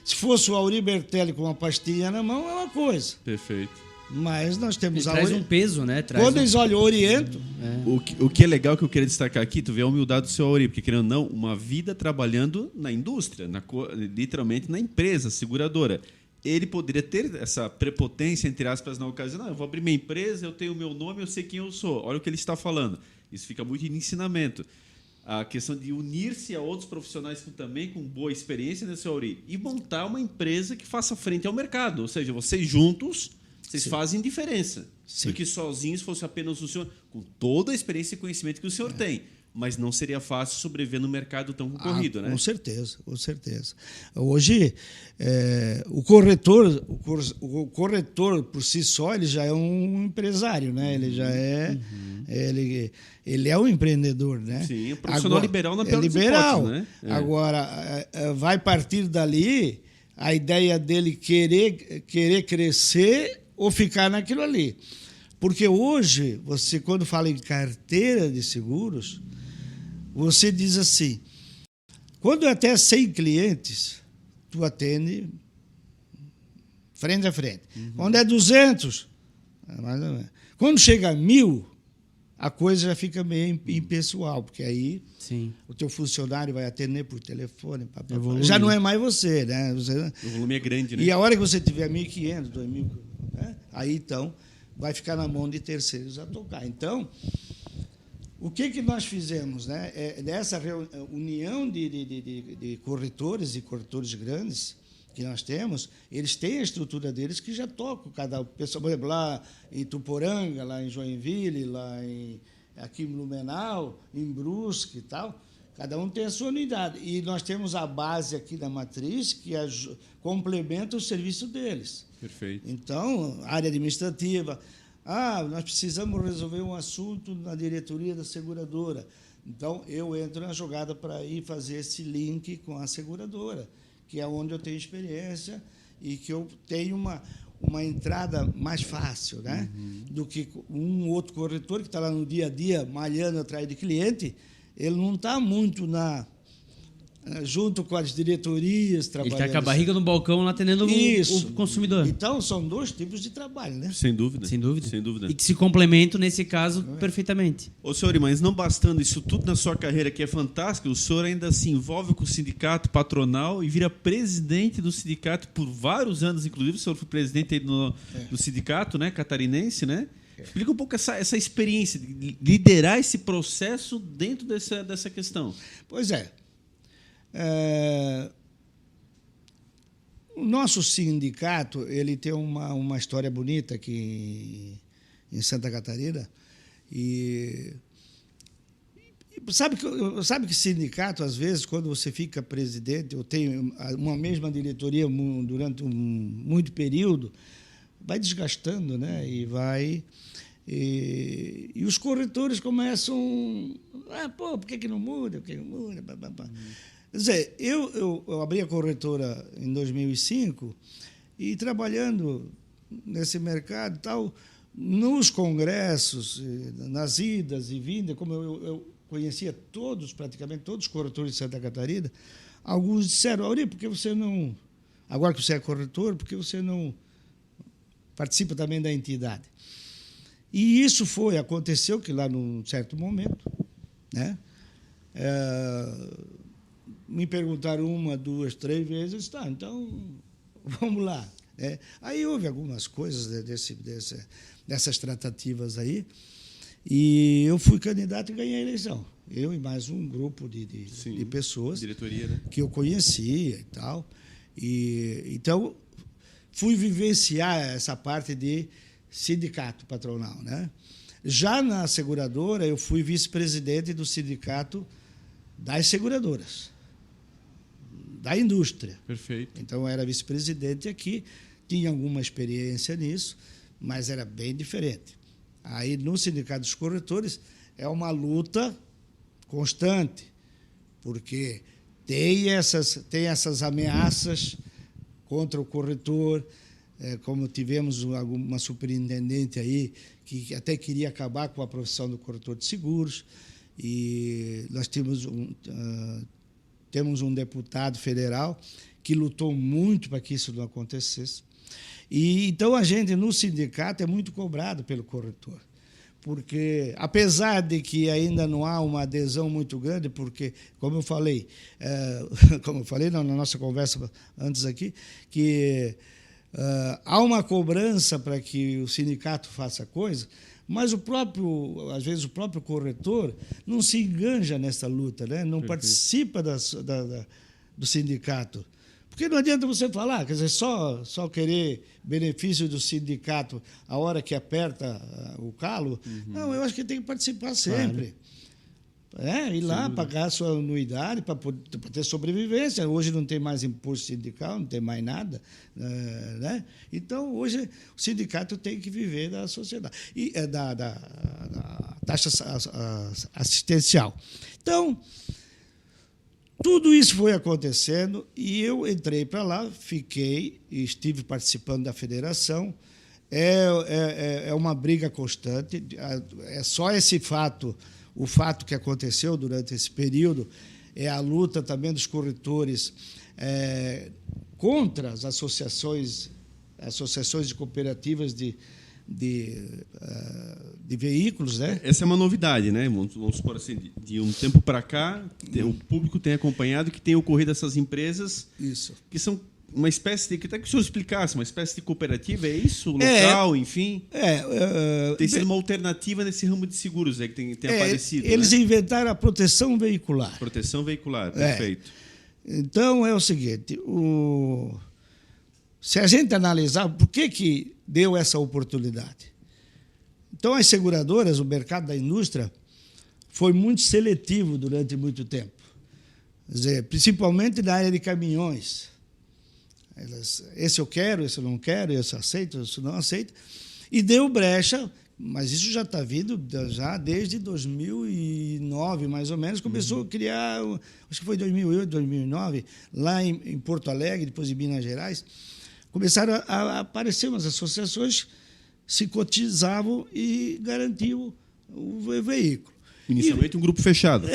Se fosse o Auri Bertelli com uma pastilha na mão, é uma coisa. Perfeito. Mas nós temos traz um peso, né? Quando eles olham o Oriento... O que é legal que eu queria destacar aqui, tu vê a humildade do seu Auri, porque, querendo ou não, uma vida trabalhando na indústria, literalmente na empresa seguradora. Ele poderia ter essa prepotência, entre aspas, na ocasião. Eu vou abrir minha empresa, eu tenho o meu nome, eu sei quem eu sou. Olha o que ele está falando. Isso fica muito em ensinamento. A questão de unir-se a outros profissionais também com boa experiência, né, seu Auri? E montar uma empresa que faça frente ao mercado. Ou seja, vocês juntos... Vocês fazem diferença. Do que sozinhos fosse apenas o senhor, com toda a experiência e conhecimento que o senhor tem. Mas não seria fácil sobreviver no mercado tão concorrido, né? Com certeza, com certeza. Hoje, o corretor por si só, ele já é um empresário, né? Ele já é, ele é um empreendedor, né? Sim, um profissional liberal na pior das liberal. hipóteses, né? Agora, vai partir dali a ideia dele querer crescer ou ficar naquilo ali. Porque hoje, você quando fala em carteira de seguros, você diz assim, quando é até 100 clientes, tu atende frente a frente. Quando é 200, mais ou menos. Quando chega a 1.000, a coisa já fica meio impessoal, porque aí o teu funcionário vai atender por telefone. Já não é mais você, né? O volume é grande, né? E a hora que você tiver 1.500, 2.000, né? Aí então vai ficar na mão de terceiros a tocar. Então, o que nós fizemos, né? Nessa união de corretores e corretores grandes que nós temos, eles têm a estrutura deles que já tocam cada pessoa, por exemplo, lá em Tuporanga, lá em Joinville, aqui em Blumenau, em Brusque e tal. Cada um tem a sua unidade. E nós temos a base aqui da matriz que complementa o serviço deles. Perfeito. Então, área administrativa. Nós precisamos resolver um assunto na diretoria da seguradora. Então, eu entro na jogada para ir fazer esse link com a seguradora, que é onde eu tenho experiência e que eu tenho uma entrada mais fácil, né? Do que um outro corretor que está lá no dia a dia, malhando atrás de cliente. Ele não está muito junto com as diretorias trabalhando. Ele está com a barriga no balcão lá atendendo o consumidor. Então, são dois tipos de trabalho, né? Sem dúvida. Sem dúvida. Sem dúvida. E que se complementam, nesse caso, perfeitamente. Ô, senhor, mas não bastando isso tudo na sua carreira, que é fantástico, o senhor ainda se envolve com o sindicato patronal e vira presidente do sindicato por vários anos, inclusive o senhor foi presidente aí do sindicato, né, catarinense, né? Explica um pouco essa experiência de liderar esse processo dentro dessa questão. Pois é. O nosso sindicato ele tem uma história bonita aqui em Santa Catarina. E sabe que sindicato, às vezes, quando você fica presidente, ou tem uma mesma diretoria durante muito período, vai desgastando, né? E os corretores começam... por que não muda? Por que não muda? Quer dizer, eu abri a corretora em 2005 e trabalhando nesse mercado e tal, nos congressos, nas idas e vindas, como eu conhecia praticamente todos os corretores de Santa Catarina, alguns disseram: Auri, por que você não... Agora que você é corretor, por que você não participa também da entidade? E isso aconteceu que lá num certo momento, né, me perguntaram 1, 2, 3 vezes, eu disse: tá, então vamos lá. Aí houve algumas coisas dessas tratativas aí, e eu fui candidato e ganhei a eleição. Eu e mais um grupo de pessoas, diretoria, né, que eu conhecia e tal. Então, fui vivenciar essa parte de sindicato patronal, né? Já na seguradora, eu fui vice-presidente do sindicato das seguradoras, da indústria. Perfeito. Então, eu era vice-presidente aqui, tinha alguma experiência nisso, mas era bem diferente. Aí, no Sindicato dos Corretores, é uma luta constante, porque tem essas ameaças contra o corretor, como tivemos uma superintendente aí que até queria acabar com a profissão do corretor de seguros, e nós temos um deputado federal que lutou muito para que isso não acontecesse. E então a gente no sindicato é muito cobrado pelo corretor, porque apesar de que ainda não há uma adesão muito grande, porque como eu falei na nossa conversa antes aqui, que há uma cobrança para que o sindicato faça coisa, mas às vezes o próprio corretor não se enganja nessa luta, né? Não participa do sindicato. Porque não adianta você falar, quer dizer, só querer benefício do sindicato a hora que aperta o calo. Não, eu acho que tem que participar sempre. Claro. Ir lá, pagar a sua anuidade para ter sobrevivência. Hoje não tem mais imposto sindical, não tem mais nada. Né? Então, hoje, o sindicato tem que viver da sociedade, e da taxa assistencial. Então, tudo isso foi acontecendo e eu entrei para lá, fiquei e estive participando da federação. É uma briga constante. É só esse fato, o fato que aconteceu durante esse período, é a luta também dos corretores contra as associações de cooperativas de veículos, né? Essa é uma novidade, né? Vamos supor assim, de um tempo para cá, o público tem acompanhado que tem ocorrido essas empresas. Isso. Que são uma espécie de... Até que o senhor explicasse, uma espécie de cooperativa, é isso? Local, enfim? Tem sido uma alternativa nesse ramo de seguros aí que tem aparecido. Eles inventaram a proteção veicular. Proteção veicular, perfeito. Então, é o seguinte, se a gente analisar por que deu essa oportunidade. Então, as seguradoras, o mercado da indústria, foi muito seletivo durante muito tempo. Quer dizer, principalmente na área de caminhões. Esse eu quero, esse eu não quero, esse eu aceito, esse eu não aceito. E deu brecha, mas isso já está vindo já desde 2009, mais ou menos. Começou a criar, acho que foi 2008, 2009, lá em Porto Alegre, depois em Minas Gerais. Começaram a aparecer umas associações que se cotizavam e garantiam o veículo. Inicialmente um grupo fechado.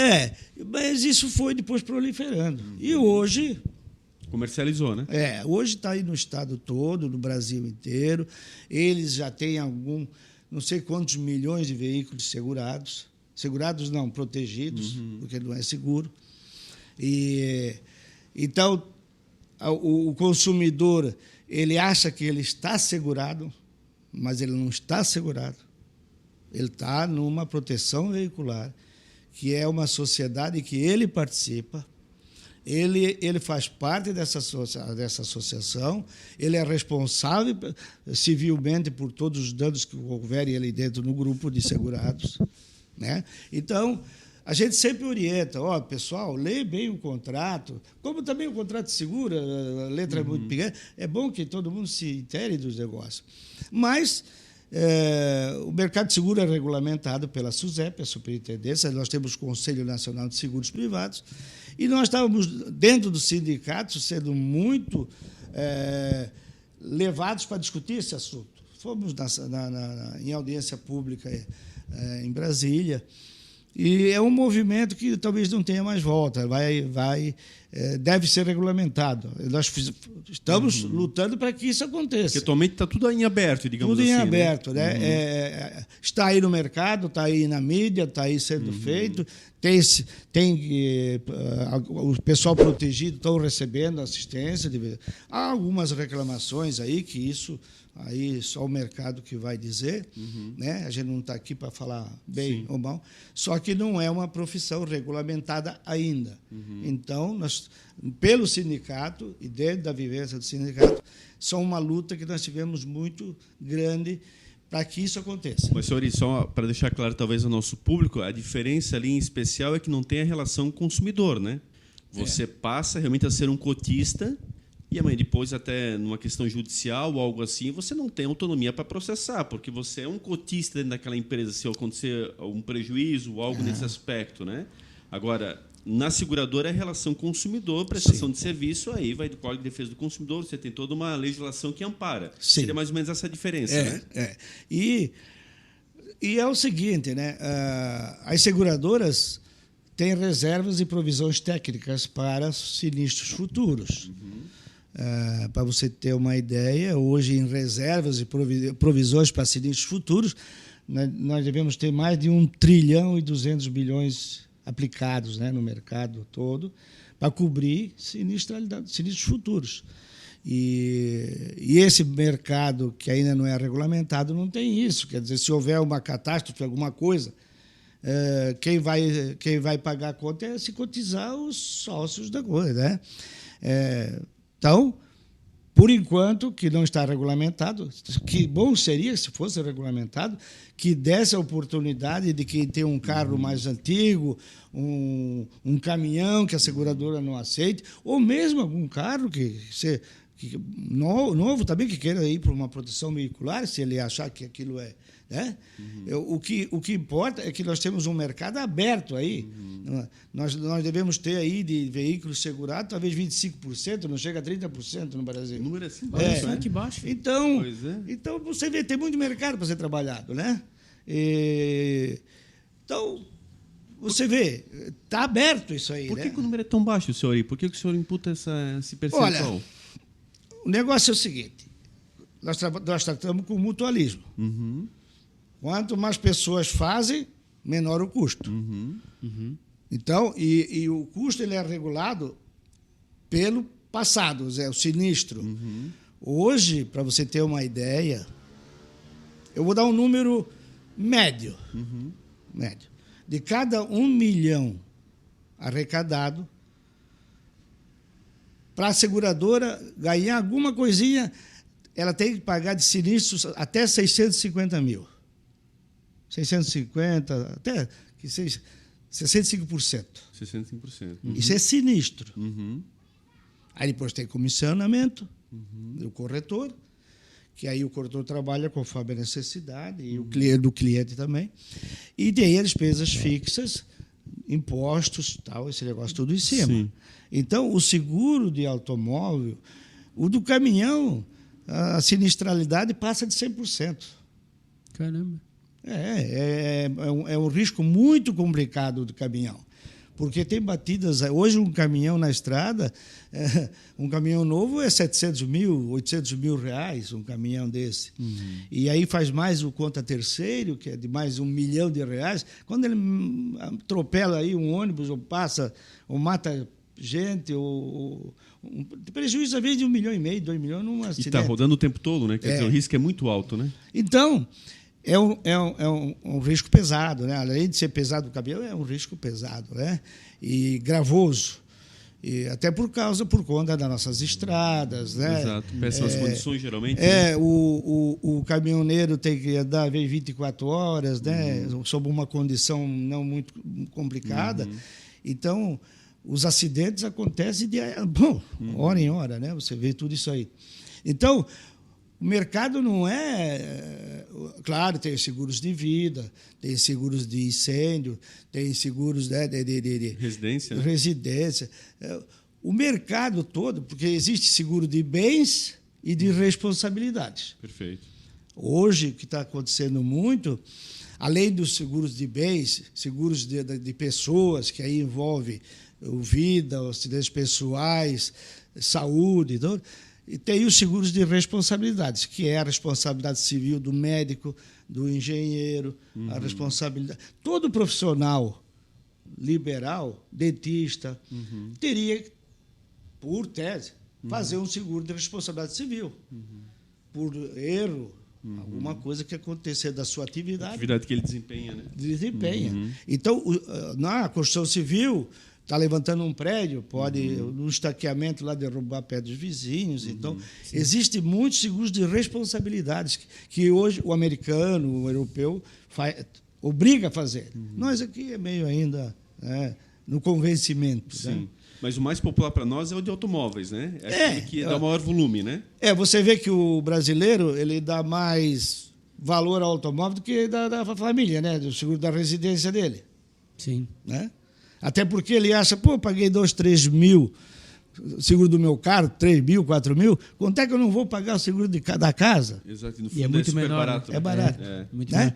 Mas isso foi depois proliferando. E hoje... Comercializou, né? Hoje está aí no estado todo, no Brasil inteiro. Eles já têm não sei quantos milhões de veículos segurados. Segurados não, protegidos, porque não é seguro. Então, o consumidor... Ele acha que ele está segurado, mas ele não está segurado. Ele está numa proteção veicular, que é uma sociedade que ele participa, ele faz parte dessa associação, ele é responsável civilmente por todos os danos que houverem ali dentro no grupo de segurados, né? Então, a gente sempre orienta, pessoal, lê bem o contrato, como também o contrato de seguro, a letra é muito pequena, é bom que todo mundo se intere dos negócios. Mas o mercado de seguro é regulamentado pela SUSEP, a Superintendência, nós temos o Conselho Nacional de Seguros Privados, e nós estávamos, dentro do sindicato, sendo muito levados para discutir esse assunto. fomos em audiência pública em Brasília, e é um movimento que talvez não tenha mais volta, deve ser regulamentado. Nós estamos lutando para que isso aconteça. Porque atualmente está tudo em aberto, digamos assim. Tudo em aberto, né? Está aí no mercado, está aí na mídia, está aí sendo feito. O pessoal protegido estão recebendo assistência. Há algumas reclamações aí, que isso aí só o mercado que vai dizer, né? A gente não está aqui para falar bem ou mal, só que não é uma profissão regulamentada ainda. Então, nós, pelo sindicato e dentro da vivência do sindicato, são uma luta que nós tivemos muito grande para que isso aconteça. Mas, senhor, só para deixar claro talvez ao nosso público, a diferença ali em especial é que não tem a relação consumidor, né? Você passa realmente a ser um cotista e amanhã depois, até numa questão judicial ou algo assim, você não tem autonomia para processar, porque você é um cotista dentro daquela empresa, se acontecer um prejuízo ou algo nesse aspecto, né? Agora, na seguradora é relação consumidor, prestação de serviço, aí vai do Código de Defesa do Consumidor, você tem toda uma legislação que ampara. Sim. Seria mais ou menos essa a diferença, né? E é o seguinte, né? As seguradoras têm reservas e provisões técnicas para sinistros futuros. Para você ter uma ideia, hoje em reservas e provisões para sinistros futuros, nós devemos ter mais de 1 trilhão e 200 bilhões aplicados, né, no mercado todo, para cobrir sinistros futuros. E esse mercado, que ainda não é regulamentado, não tem isso. Quer dizer, se houver uma catástrofe, alguma coisa, quem vai pagar a conta é se cotizar os sócios da coisa, né? Então, por enquanto, que não está regulamentado, que bom seria se fosse regulamentado, que desse a oportunidade de quem tem um carro mais antigo, um caminhão que a seguradora não aceite, ou mesmo algum carro novo também, que queira ir para uma proteção veicular, se ele achar que aquilo é... Né? O que importa é que nós temos um mercado aberto aí. Nós devemos ter aí de veículos segurados talvez 25%, não chega a 30% no Brasil. O número é assim baixo, que baixo. Então você vê, tem muito mercado para ser trabalhado, né? Então, você vê, está aberto isso aí. Por que, né? que o número é tão baixo, senhor? Por que o senhor imputa esse percentual? Olha, o negócio é o seguinte, nós tratamos com mutualismo. Quanto mais pessoas fazem, menor o custo. Então, e o custo ele é regulado pelo passado, o sinistro. Hoje, para você ter uma ideia, eu vou dar um número médio. Médio. De cada 1 milhão arrecadado, para a seguradora ganhar alguma coisinha, ela tem que pagar de sinistros até 650 mil. 650, até 65%. 65%. Isso é sinistro. Aí depois tem comissionamento do corretor, que aí o corretor trabalha conforme a necessidade, e o cliente, do cliente também. E tem as despesas fixas, impostos, tal, esse negócio tudo em cima. Sim. Então, o seguro de automóvel, o do caminhão, a sinistralidade passa de 100%. Caramba. É um risco muito complicado do caminhão, porque tem batidas. Hoje, um caminhão na estrada, um caminhão novo é 700 mil, 800 mil reais, um caminhão desse. E aí faz mais o conta terceiro, que é de mais R$1 milhão. Quando ele atropela aí um ônibus, ou passa, ou mata gente, prejuízo às vezes de 1,5 milhão, 2 milhões numa E está rodando o tempo todo, né? Quer dizer, o risco é muito alto, né? Então, é um risco pesado, né? Além de ser pesado o caminhão, é um risco pesado, né? E gravoso. E até por conta das nossas estradas, né? Exato. Péssimas condições, geralmente. O caminhoneiro tem que andar 24 horas, né? Sob uma condição não muito complicada. Então, os acidentes acontecem hora em hora, né? Você vê tudo isso aí. Então, o mercado não é... Claro, tem seguros de vida, tem seguros de incêndio, tem seguros de residência. Residência. O mercado todo, porque existe seguro de bens e de responsabilidades. Perfeito. Hoje, o que está acontecendo muito, além dos seguros de bens, seguros de pessoas, que aí envolve vida, acidentes pessoais, saúde, então, e tem os seguros de responsabilidades, que é a responsabilidade civil do médico, do engenheiro, a responsabilidade. Todo profissional liberal, dentista, teria, por tese, fazer um seguro de responsabilidade civil. Por erro, alguma coisa que acontecer da sua atividade. Atividade que ele desempenha, né? Desempenha. Então, na construção civil, está levantando um prédio, pode, no estaqueamento lá, derrubar pé dos vizinhos. Então, existem muitos seguros de responsabilidades que hoje o americano, o europeu, obriga a fazer. Nós aqui é meio ainda no convencimento. Sim. Né? Mas o mais popular para nós é o de automóveis, né? É aquele que dá maior volume, né? Você vê que o brasileiro ele dá mais valor ao automóvel do que da família, né? Do seguro da residência dele. Sim. Né? Até porque ele acha, pô, eu paguei 2, 3 mil seguro do meu carro, 3 mil, 4 mil, quanto é que eu não vou pagar o seguro da casa? Exato, e no E é fundo muito super menor, barato. né? Né? É barato. Muito Né?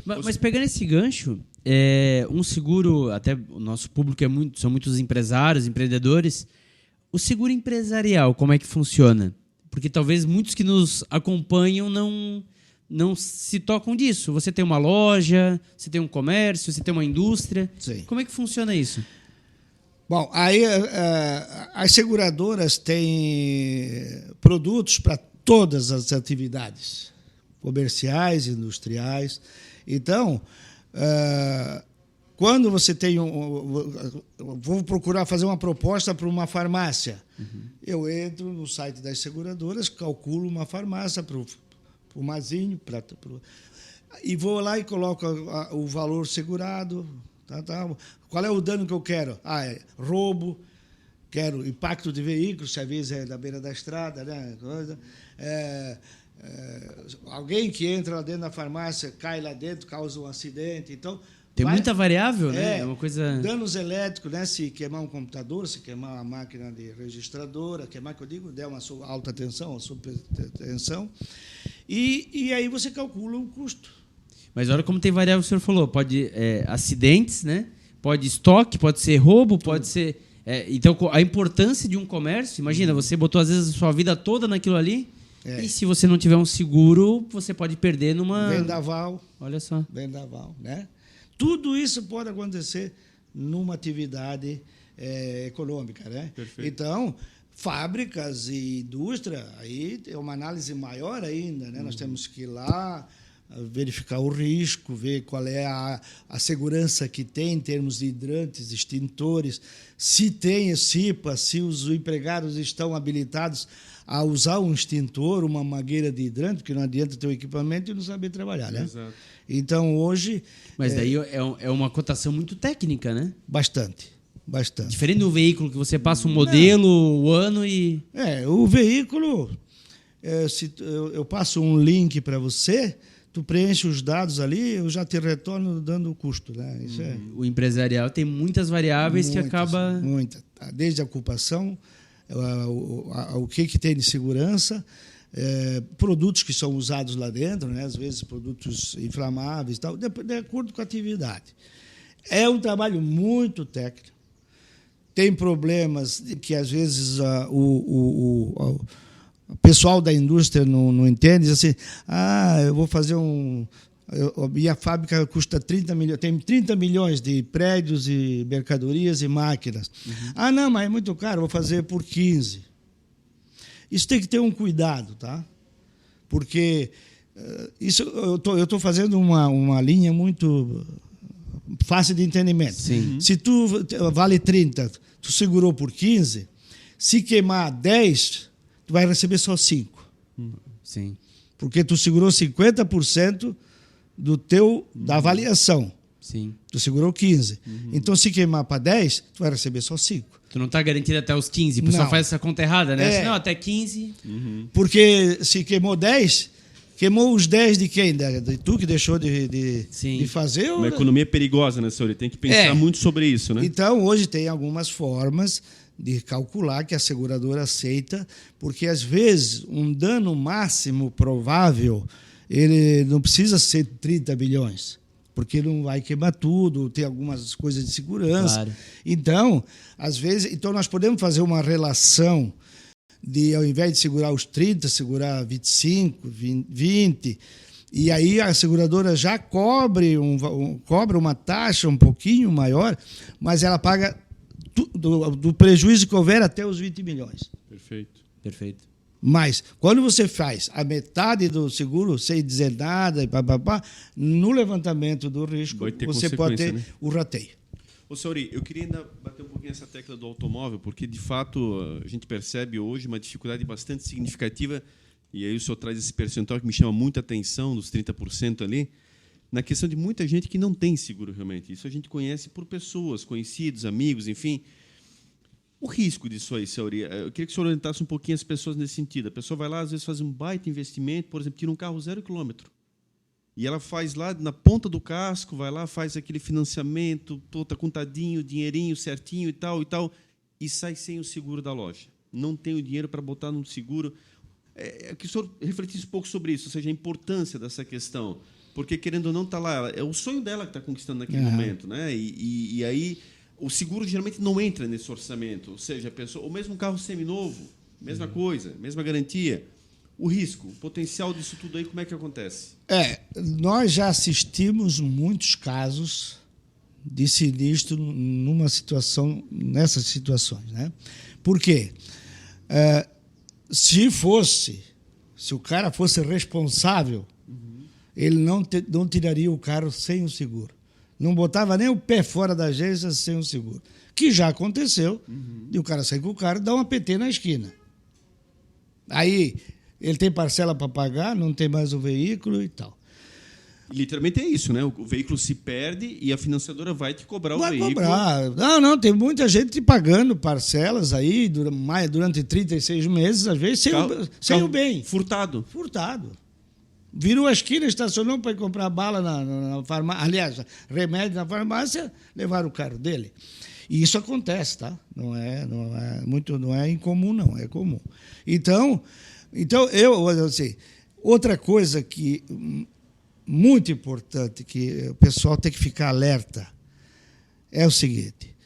menor. Mas pegando esse gancho, um seguro, até o nosso público são muitos empresários, empreendedores. O seguro empresarial, como é que funciona? Porque talvez muitos que nos acompanham não se tocam disso. Você tem uma loja, você tem um comércio, você tem uma indústria. Sim. Como é que funciona isso? Bom, aí as seguradoras têm produtos para todas as atividades, comerciais, industriais. Então, quando você tem vou procurar fazer uma proposta para uma farmácia, eu entro no site das seguradoras, calculo uma farmácia para o Mazinho, e vou lá e coloco o valor segurado. Tá. Qual é o dano que eu quero? É roubo, quero impacto de veículo, se a vez é da beira da estrada, né? Alguém que entra lá dentro da farmácia, cai lá dentro, causa um acidente. Então, Tem muita variável, né? É uma coisa... Danos elétricos, né? Se queimar um computador, se queimar uma máquina de registradora, queimar, que eu digo, der uma alta tensão, uma super tensão. E aí você calcula o custo. Mas olha como tem variável que o senhor falou. Pode acidentes, né? Pode estoque, pode ser roubo, pode ser... então, a importância de um comércio... Imagina, você botou, às vezes, a sua vida toda naquilo ali, e se você não tiver um seguro, você pode perder numa... Vendaval. Olha só. Vendaval, né? Tudo isso pode acontecer numa atividade econômica, né? Perfeito. Então, fábricas e indústria, aí é uma análise maior ainda, né? Nós temos que ir lá, verificar o risco, ver qual é a segurança que tem em termos de hidrantes, extintores, se tem CIPA, se os empregados estão habilitados a usar um extintor, uma mangueira de hidrante, porque não adianta ter o equipamento e não saber trabalhar, né? Exato. Então, hoje... Mas daí é uma cotação muito técnica, né? Bastante. Diferente do veículo, que você passa um modelo, o ano e... O veículo, se eu passo um link para você, tu preenche os dados ali, eu já te retorno dando o custo. Né? Isso O empresarial tem muitas variáveis que acaba... Muita. Desde a ocupação, o que tem de segurança, produtos que são usados lá dentro, né? Às vezes produtos inflamáveis, tal, de acordo com a atividade. É um trabalho muito técnico. Tem problemas que, às vezes, o pessoal da indústria não entende. Diz assim, eu vou fazer minha fábrica custa 30 milhões, tem 30 milhões de prédios e mercadorias e máquinas. Não, mas é muito caro, vou fazer por 15. Isso tem que ter um cuidado, tá? Porque isso eu estou fazendo uma linha muito fácil de entendimento. Sim. Se tu vale 30, tu segurou por 15, se queimar 10, tu vai receber só 5. Sim. Porque tu segurou 50% da avaliação. Sim. Tu segurou 15. Então, se queimar para 10, tu vai receber só 5. Tu não está garantido até os 15. O pessoal Não. faz essa conta errada, né? Não, até 15. Porque se queimou 10, queimou os 10 de quem? De tu que deixou de fazer? Uma economia perigosa, né, senhor? Ele tem que pensar muito sobre isso, né? Então, hoje tem algumas formas de calcular que a seguradora aceita, porque, às vezes, um dano máximo provável, ele não precisa ser 30 milhões, porque não vai queimar tudo, tem algumas coisas de segurança. Claro. Então, às vezes, nós podemos fazer uma relação de, ao invés de segurar os 30, segurar 25, 20, e aí a seguradora já cobra uma taxa um pouquinho maior, mas ela paga do prejuízo que houver até os 20 milhões. Perfeito. Mas, quando você faz a metade do seguro sem dizer nada, e no levantamento do risco, você pode ter, né, o rateio. Ô, Sauri, eu queria ainda bater um pouquinho nessa tecla do automóvel, porque, de fato, a gente percebe hoje uma dificuldade bastante significativa, e aí o senhor traz esse percentual que me chama muita atenção, dos 30% ali, na questão de muita gente que não tem seguro realmente. Isso a gente conhece por pessoas, conhecidos, amigos, enfim. O risco disso aí, Sauri, eu queria que o senhor orientasse um pouquinho as pessoas nesse sentido. A pessoa vai lá, às vezes, faz um baita investimento, por exemplo, tira um carro 0 km. E ela faz lá na ponta do casco, vai lá, faz aquele financiamento, está contadinho, dinheirinho certinho e tal, e sai sem o seguro da loja. Não tem o dinheiro para botar no seguro. Que o senhor refletisse um pouco sobre isso, ou seja, a importância dessa questão. Porque, querendo ou não, está lá. É o sonho dela que está conquistando naquele momento, né? E aí o seguro geralmente não entra nesse orçamento. Ou seja, a pessoa, o mesmo carro seminovo, mesma coisa, mesma garantia. O risco, o potencial disso tudo aí, como é que acontece? Nós já assistimos muitos casos de sinistro nessas situações, né? Por quê? Se o cara fosse responsável, ele não tiraria o carro sem o seguro. Não botava nem o pé fora da agência sem o seguro. Que já aconteceu, e o cara sai com o carro e dá uma PT na esquina. Aí ele tem parcela para pagar, não tem mais o veículo e tal. Literalmente é isso, né? O veículo se perde e a financiadora vai te cobrar o veículo. Vai cobrar. Não, tem muita gente pagando parcelas aí durante 36 meses, às vezes, sem o bem. Furtado. Virou a esquina, estacionou para ir comprar bala na farmácia. Aliás, remédio na farmácia, levaram o carro dele. E isso acontece, tá? Não é incomum, não, é comum. Então assim, outra coisa que muito importante que o pessoal tem que ficar alerta é o seguinte: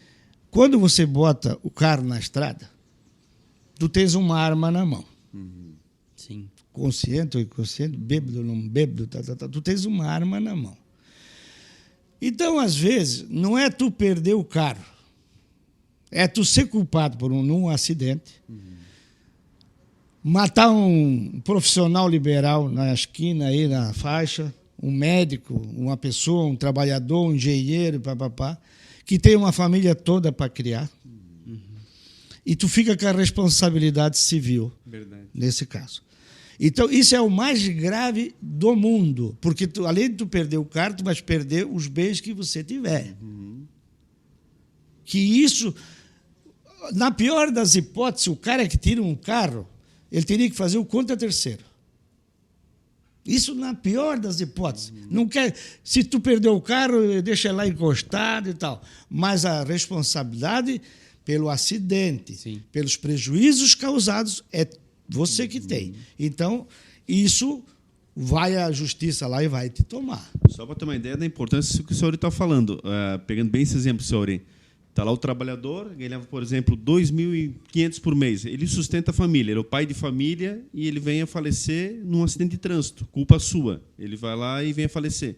quando você bota o carro na estrada, tu tens uma arma na mão. Sim. Consciente ou inconsciente, bêbado ou não bêbado, tu tens uma arma na mão. Então, às vezes, não é tu perder o carro, é tu ser culpado por num acidente, matar um profissional liberal na esquina, aí na faixa, um médico, uma pessoa, um trabalhador, um engenheiro, que tem uma família toda para criar. E tu fica com a responsabilidade civil. Verdade. Nesse caso. Então, isso é o mais grave do mundo, porque além de tu perder o carro, tu vais perder os bens que você tiver. Que isso, na pior das hipóteses, o cara que tira um carro, ele teria que fazer o contra terceiro. Isso na pior das hipóteses. Não quer, se tu perdeu o carro, deixa lá encostado e tal. Mas a responsabilidade pelo acidente, sim, pelos prejuízos causados, é você que tem. Então, isso vai à justiça lá e vai te tomar. Só para ter uma ideia da importância que o senhor está falando. Pegando bem esse exemplo, senhor, está lá o trabalhador, ganhava, por exemplo, 2.500 por mês. Ele sustenta a família, ele é o pai de família e ele vem a falecer num acidente de trânsito, culpa sua. Ele vai lá e vem a falecer.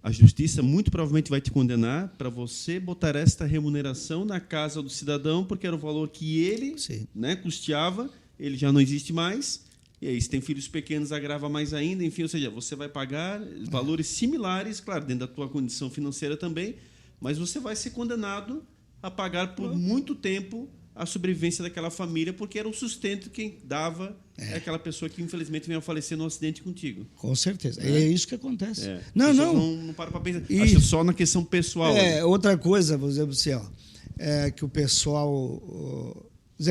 A justiça muito provavelmente vai te condenar para você botar esta remuneração na casa do cidadão, porque era o valor que ele, né, custeava, ele já não existe mais, e aí se tem filhos pequenos agrava mais ainda, enfim, ou seja, você vai pagar valores similares, claro, dentro da tua condição financeira também, mas você vai ser condenado a pagar por muito tempo a sobrevivência daquela família, porque era o sustento que dava aquela pessoa que infelizmente veio a falecer num acidente contigo. Com certeza. É isso que acontece. Não para pensar. Acho só na questão pessoal. Outra coisa, por exemplo, assim, que o pessoal...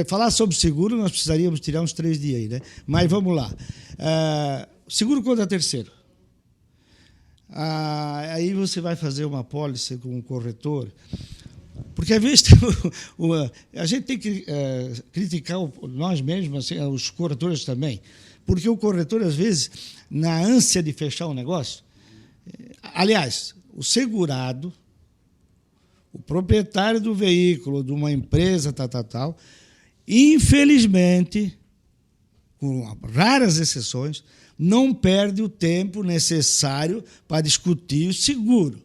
falar sobre seguro, nós precisaríamos tirar uns 3 dias aí, né? Mas vamos lá. Seguro contra terceiro. Aí você vai fazer uma apólice com um corretor, porque às vezes a gente tem que criticar nós mesmos, assim, os corretores também, Porque o corretor, às vezes, na ânsia de fechar um negócio... Aliás, o segurado, o proprietário do veículo, de uma empresa, tal, infelizmente, com raras exceções, não perde o tempo necessário para discutir o seguro.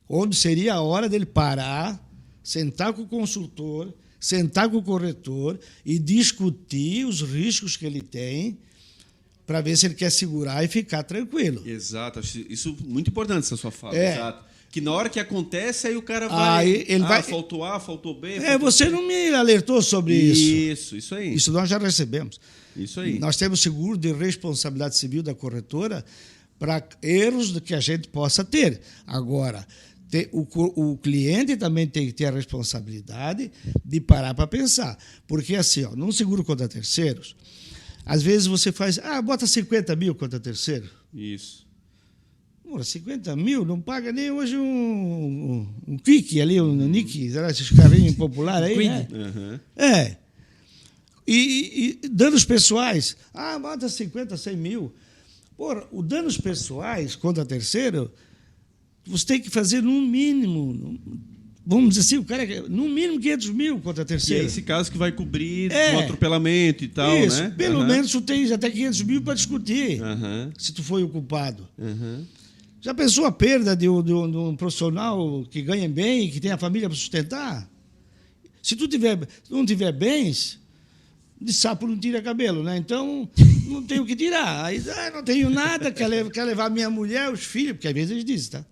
Onde seria a hora dele parar, sentar com o consultor, sentar com o corretor e discutir os riscos que ele tem para ver se ele quer segurar e ficar tranquilo. Exato. Isso é muito importante, essa sua fala. É. Exato. Que na hora que acontece, aí o cara vai... Aí ele vai... faltou A, faltou B... Você não me alertou sobre isso. Isso aí. Isso nós já recebemos. Isso aí. Nós temos seguro de responsabilidade civil da corretora para erros que a gente possa ter. Agora, o cliente também tem que ter a responsabilidade de parar para pensar. Porque, assim, num seguro contra terceiros, às vezes você faz... bota 50 mil contra terceiro. Isso. 50 mil não paga nem hoje um Quick ali, um Nick, esses carrinhos populares aí, né? Uhum. E danos pessoais. Bota 50, 100 mil. Porra, o danos pessoais contra terceiro, você tem que fazer no mínimo, vamos dizer assim, o cara no mínimo 500 mil contra terceiro. E é esse caso que vai cobrir um atropelamento e tal, isso, né? Pelo menos tu tens até 500 mil para discutir, se tu foi o culpado. Já pensou a perda de um profissional que ganha bem, que tem a família para sustentar? Se tu não tiver bens, de sapo não tira cabelo, né? Então, não tenho o que tirar. Aí, não tenho nada, quer levar minha mulher, os filhos, porque às vezes eles dizem, tá?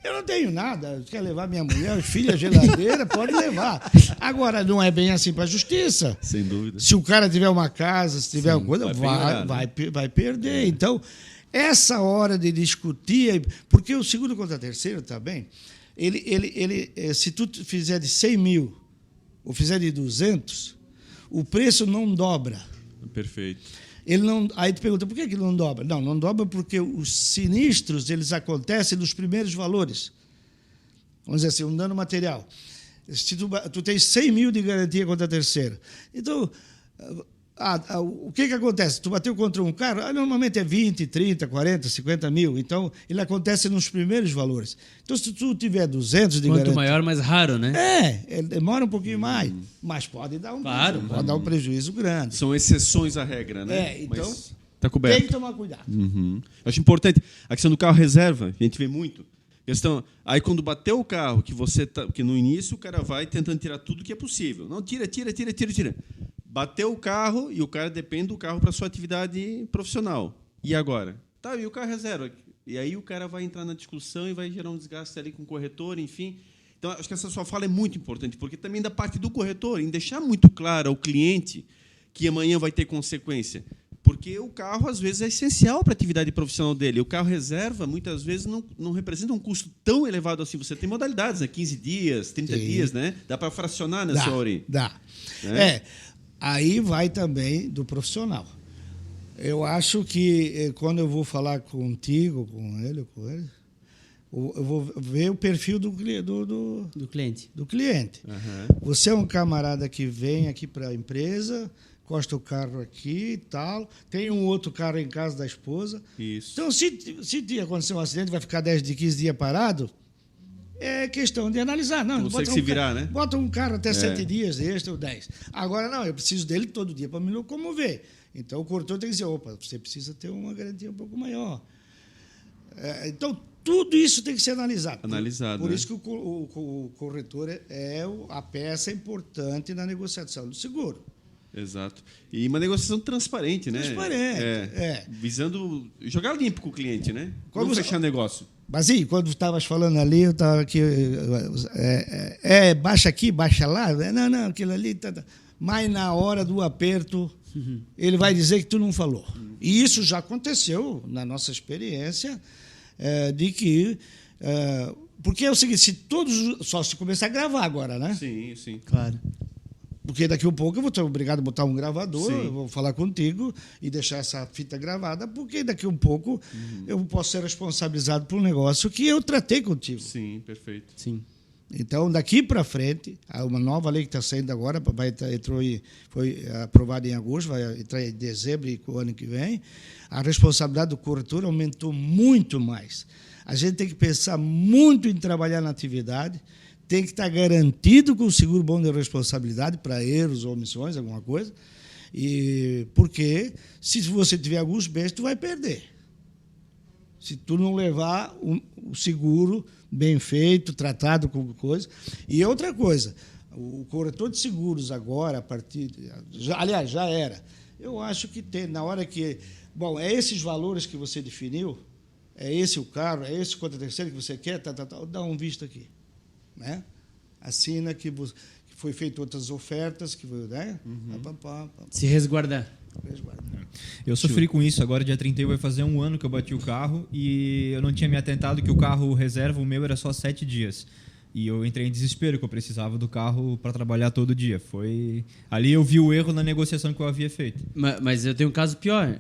Eu não tenho nada, quer levar minha mulher, os filhos, a geladeira, pode levar. Agora, não é bem assim para a justiça. Sem dúvida. Se o cara tiver uma casa, se tiver uma coisa, vai perder. Então, essa hora de discutir, porque o seguro contra terceiro também, se tu fizer de 100 mil ou fizer de 200, o preço não dobra. Perfeito. Aí tu pergunta, por que ele não dobra? Não dobra porque os sinistros eles acontecem nos primeiros valores. Vamos dizer assim, um dano material. Se tu tens 100 mil de garantia contra terceiro. Então, o que acontece? Tu bateu contra um carro, normalmente é 20, 30, 40, 50 mil. Então, ele acontece nos primeiros valores. Então, se tu tiver 200 de garantia... Quanto maior, mais raro, né? Ele demora um pouquinho mais. Mas pode dar um prejuízo grande. São exceções à regra, né? Então, mas tá coberto. Tem que tomar cuidado. Eu acho importante. A questão do carro reserva, a gente vê muito. Aí quando bateu o carro, que no início o cara vai tentando tirar tudo que é possível. Não, tira. Bateu o carro e o cara depende do carro para sua atividade profissional. E agora? E o carro reserva? E aí o cara vai entrar na discussão e vai gerar um desgaste ali com o corretor, enfim. Então, acho que essa sua fala é muito importante, porque também da parte do corretor, em deixar muito claro ao cliente que amanhã vai ter consequência. Porque o carro, às vezes, é essencial para a atividade profissional dele. O carro reserva, muitas vezes, não representa um custo tão elevado assim. Você tem modalidades, né? 15 dias, 30 dias, né? Dá para fracionar na sua origem. Dá. Aí vai também do profissional. Eu acho que, quando eu vou falar contigo, com ele, eu vou ver o perfil do cliente. Você é um camarada que vem aqui para a empresa, encosta o carro aqui e tal, tem um outro carro em casa da esposa. Isso. Então, se acontecer um acidente, vai ficar 10 de 15 dias parado, é questão de analisar. Não, consegue se virar, né? Bota um carro até 7 dias, extra ou 10. Agora, não, eu preciso dele todo dia para me locomover. Então, o corretor tem que dizer, você precisa ter uma garantia um pouco maior. Então, tudo isso tem que ser analisado. Por isso que o corretor é a peça importante na negociação do seguro. Exato. E uma negociação transparente, né? Visando jogar limpo com o cliente, né? Não fechar negócio. Mas quando estavas falando ali, eu estava aqui... baixa aqui, baixa lá. Não, aquilo ali... Mas na hora do aperto, ele vai dizer que tu não falou. E isso já aconteceu na nossa experiência, de que... porque é o seguinte, só se começar a gravar agora, né? Sim. Claro. Porque daqui a pouco eu vou ter obrigado a botar um gravador, Sim. eu vou falar contigo e deixar essa fita gravada, porque daqui a um pouco eu posso ser responsabilizado por um negócio que eu tratei contigo. Sim, perfeito. Sim. Então, daqui para frente, há uma nova lei que está saindo agora, foi aprovada em agosto, vai entrar em dezembro e o ano que vem, a responsabilidade do corretor aumentou muito mais. A gente tem que pensar muito em trabalhar na atividade, tem que estar garantido com o seguro bom de responsabilidade para erros ou omissões, alguma coisa, e porque se você tiver alguns bens, tu vai perder. Se tu não levar o seguro bem feito, tratado com coisa. E outra coisa, o corretor de seguros agora, aliás, já era. Eu acho que tem, na hora que... Bom, é esses valores que você definiu, é esse o carro, é esse o contra terceiro que você quer, dá um visto aqui. Né? Assina que foi feito outras ofertas, que, né? Se resguardar. Eu sofri com isso, agora dia 31 vai fazer 1 ano que eu bati o carro e eu não tinha me atentado que o carro reserva, o meu era só 7 dias. E eu entrei em desespero, que eu precisava do carro para trabalhar todo dia. Ali eu vi o erro na negociação que eu havia feito. Mas eu tenho um caso pior,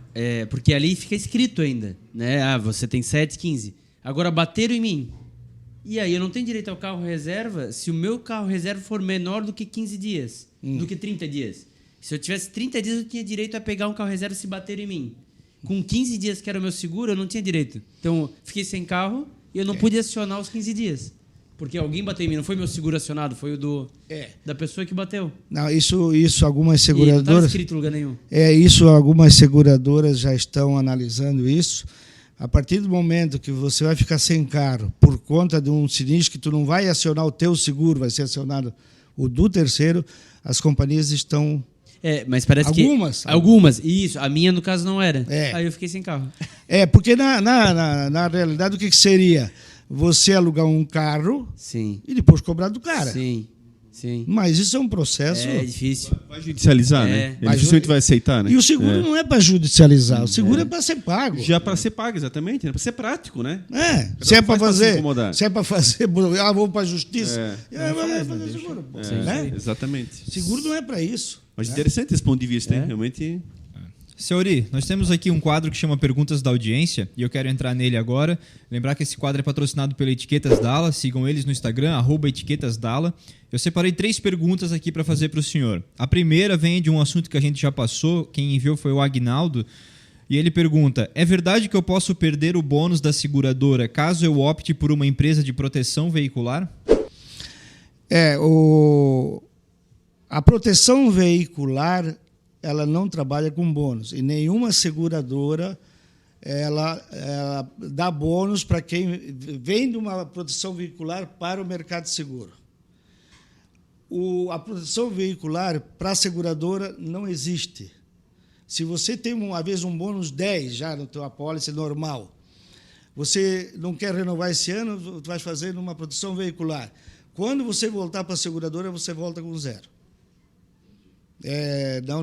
porque ali fica escrito ainda, né? Ah, você tem 7, 15. Agora bateram em mim. E aí eu não tenho direito ao carro reserva se o meu carro reserva for menor do que 15 dias, do que 30 dias. Se eu tivesse 30 dias, eu tinha direito a pegar um carro reserva se baterem em mim. Com 15 dias, que era o meu seguro, eu não tinha direito. Então, fiquei sem carro e eu não pude acionar os 15 dias. Porque alguém bateu em mim, não foi meu seguro acionado, foi o da pessoa que bateu. Não, isso algumas seguradoras... E não estava escrito em lugar nenhum. Isso algumas seguradoras já estão analisando isso. A partir do momento que você vai ficar sem carro por conta de um sinistro que tu não vai acionar o teu seguro, vai ser acionado o do terceiro, as companhias estão... Mas parece Algumas, isso. A minha, no caso, não era. Aí eu fiquei sem carro. Porque na realidade, o que seria? Você alugar um carro e depois cobrar do cara. Sim. Mas isso é um processo... É difícil. Vai judicializar, né? Ele dificilmente vai aceitar, né? E o seguro não é para judicializar, o seguro é para ser pago. Já para ser pago, exatamente. Para ser prático, né? Se é para fazer... vamos para a justiça. Vai fazer seguro. Né? Exatamente. Seguro não é para isso. Mas interessante esse ponto de vista, hein? Realmente... Seori, nós temos aqui um quadro que chama Perguntas da Audiência e eu quero entrar nele agora. Lembrar que esse quadro é patrocinado pela Etiquetas Dala. Sigam eles no Instagram, @etiquetasdala. Eu separei 3 perguntas aqui para fazer para o senhor. A primeira vem de um assunto que a gente já passou. Quem enviou foi o Agnaldo. E ele pergunta: é verdade que eu posso perder o bônus da seguradora caso eu opte por uma empresa de proteção veicular? A proteção veicular... ela não trabalha com bônus. E nenhuma seguradora ela dá bônus para quem vem de uma proteção veicular para o mercado de seguro. A proteção veicular para a seguradora não existe. Se você tem, uma vez, um bônus 10 já na tua apólice normal, você não quer renovar esse ano, tu vai fazer numa proteção veicular. Quando você voltar para a seguradora, você volta com 0.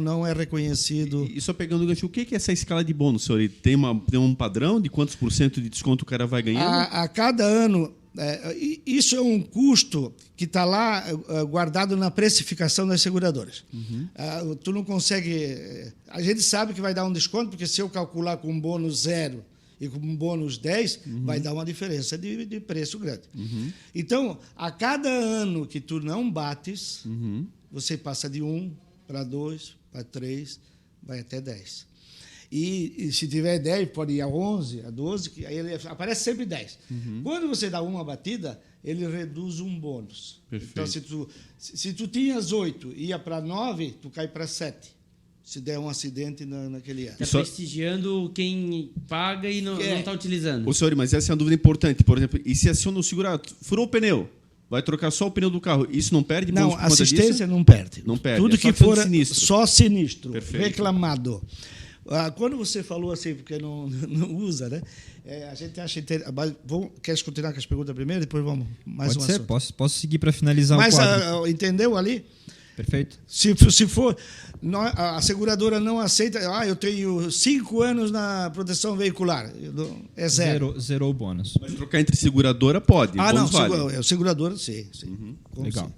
Não é reconhecido. E só pegando o gancho, o que é essa escala de bônus, senhor? Tem um padrão de quantos % de desconto o cara vai ganhando? A cada ano, isso é um custo que está lá guardado na precificação das seguradoras. Tu não consegue... A gente sabe que vai dar um desconto, porque se eu calcular com um bônus 0 e com um bônus 10, vai dar uma diferença de preço grande. Então, a cada ano que tu não bates, você passa de 1 para 2, para 3, vai até 10. E se tiver 10, pode ir a 11, a 12, aí ele aparece sempre 10. Quando você dá uma batida, ele reduz um bônus. Perfeito. Então, se tu tinhas 8 e ia para 9, tu cai para 7. Se der um acidente naquele ano. Está prestigiando quem paga e não está utilizando. Ô, senhor, mas essa é uma dúvida importante. Por exemplo, e se aciona o segurado? Furou o pneu? Vai trocar só o pneu do carro. Isso não perde? Não, assistência não perde. Não perde. Tudo que for sinistro. Só sinistro, Perfeito. Reclamado. Quando você falou assim, porque não usa, né? A gente acha interessante. Queres continuar com as perguntas primeiro? Depois vamos mais Pode um ser, assunto. posso seguir para finalizar o quadro. Entendeu ali? Perfeito. Se for, a seguradora não aceita, eu tenho 5 anos na proteção veicular, é 0. Zerou o bônus. Mas trocar entre seguradora pode. Não, vale. seguradora sim. Legal. Sim.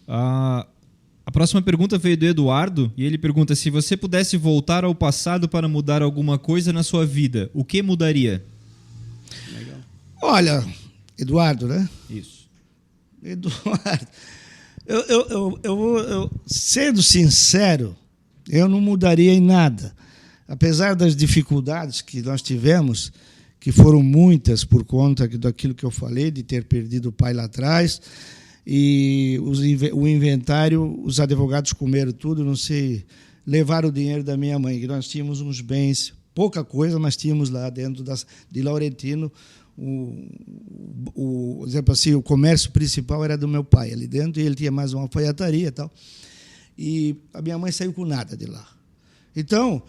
A próxima pergunta veio do Eduardo e ele pergunta: se você pudesse voltar ao passado para mudar alguma coisa na sua vida, o que mudaria? Olha, Eduardo, né? Isso. Eduardo, sendo sincero, eu não mudaria em nada. Apesar das dificuldades que nós tivemos, que foram muitas por conta daquilo que eu falei, de ter perdido o pai lá atrás, e o inventário, os advogados comeram tudo, não sei, levaram o dinheiro da minha mãe, que nós tínhamos uns bens, pouca coisa, mas tínhamos lá dentro de Laurentino, exemplo assim, o comércio principal era do meu pai ali dentro, e ele tinha mais uma alfaiataria e tal, e a minha mãe saiu com nada de lá. Então,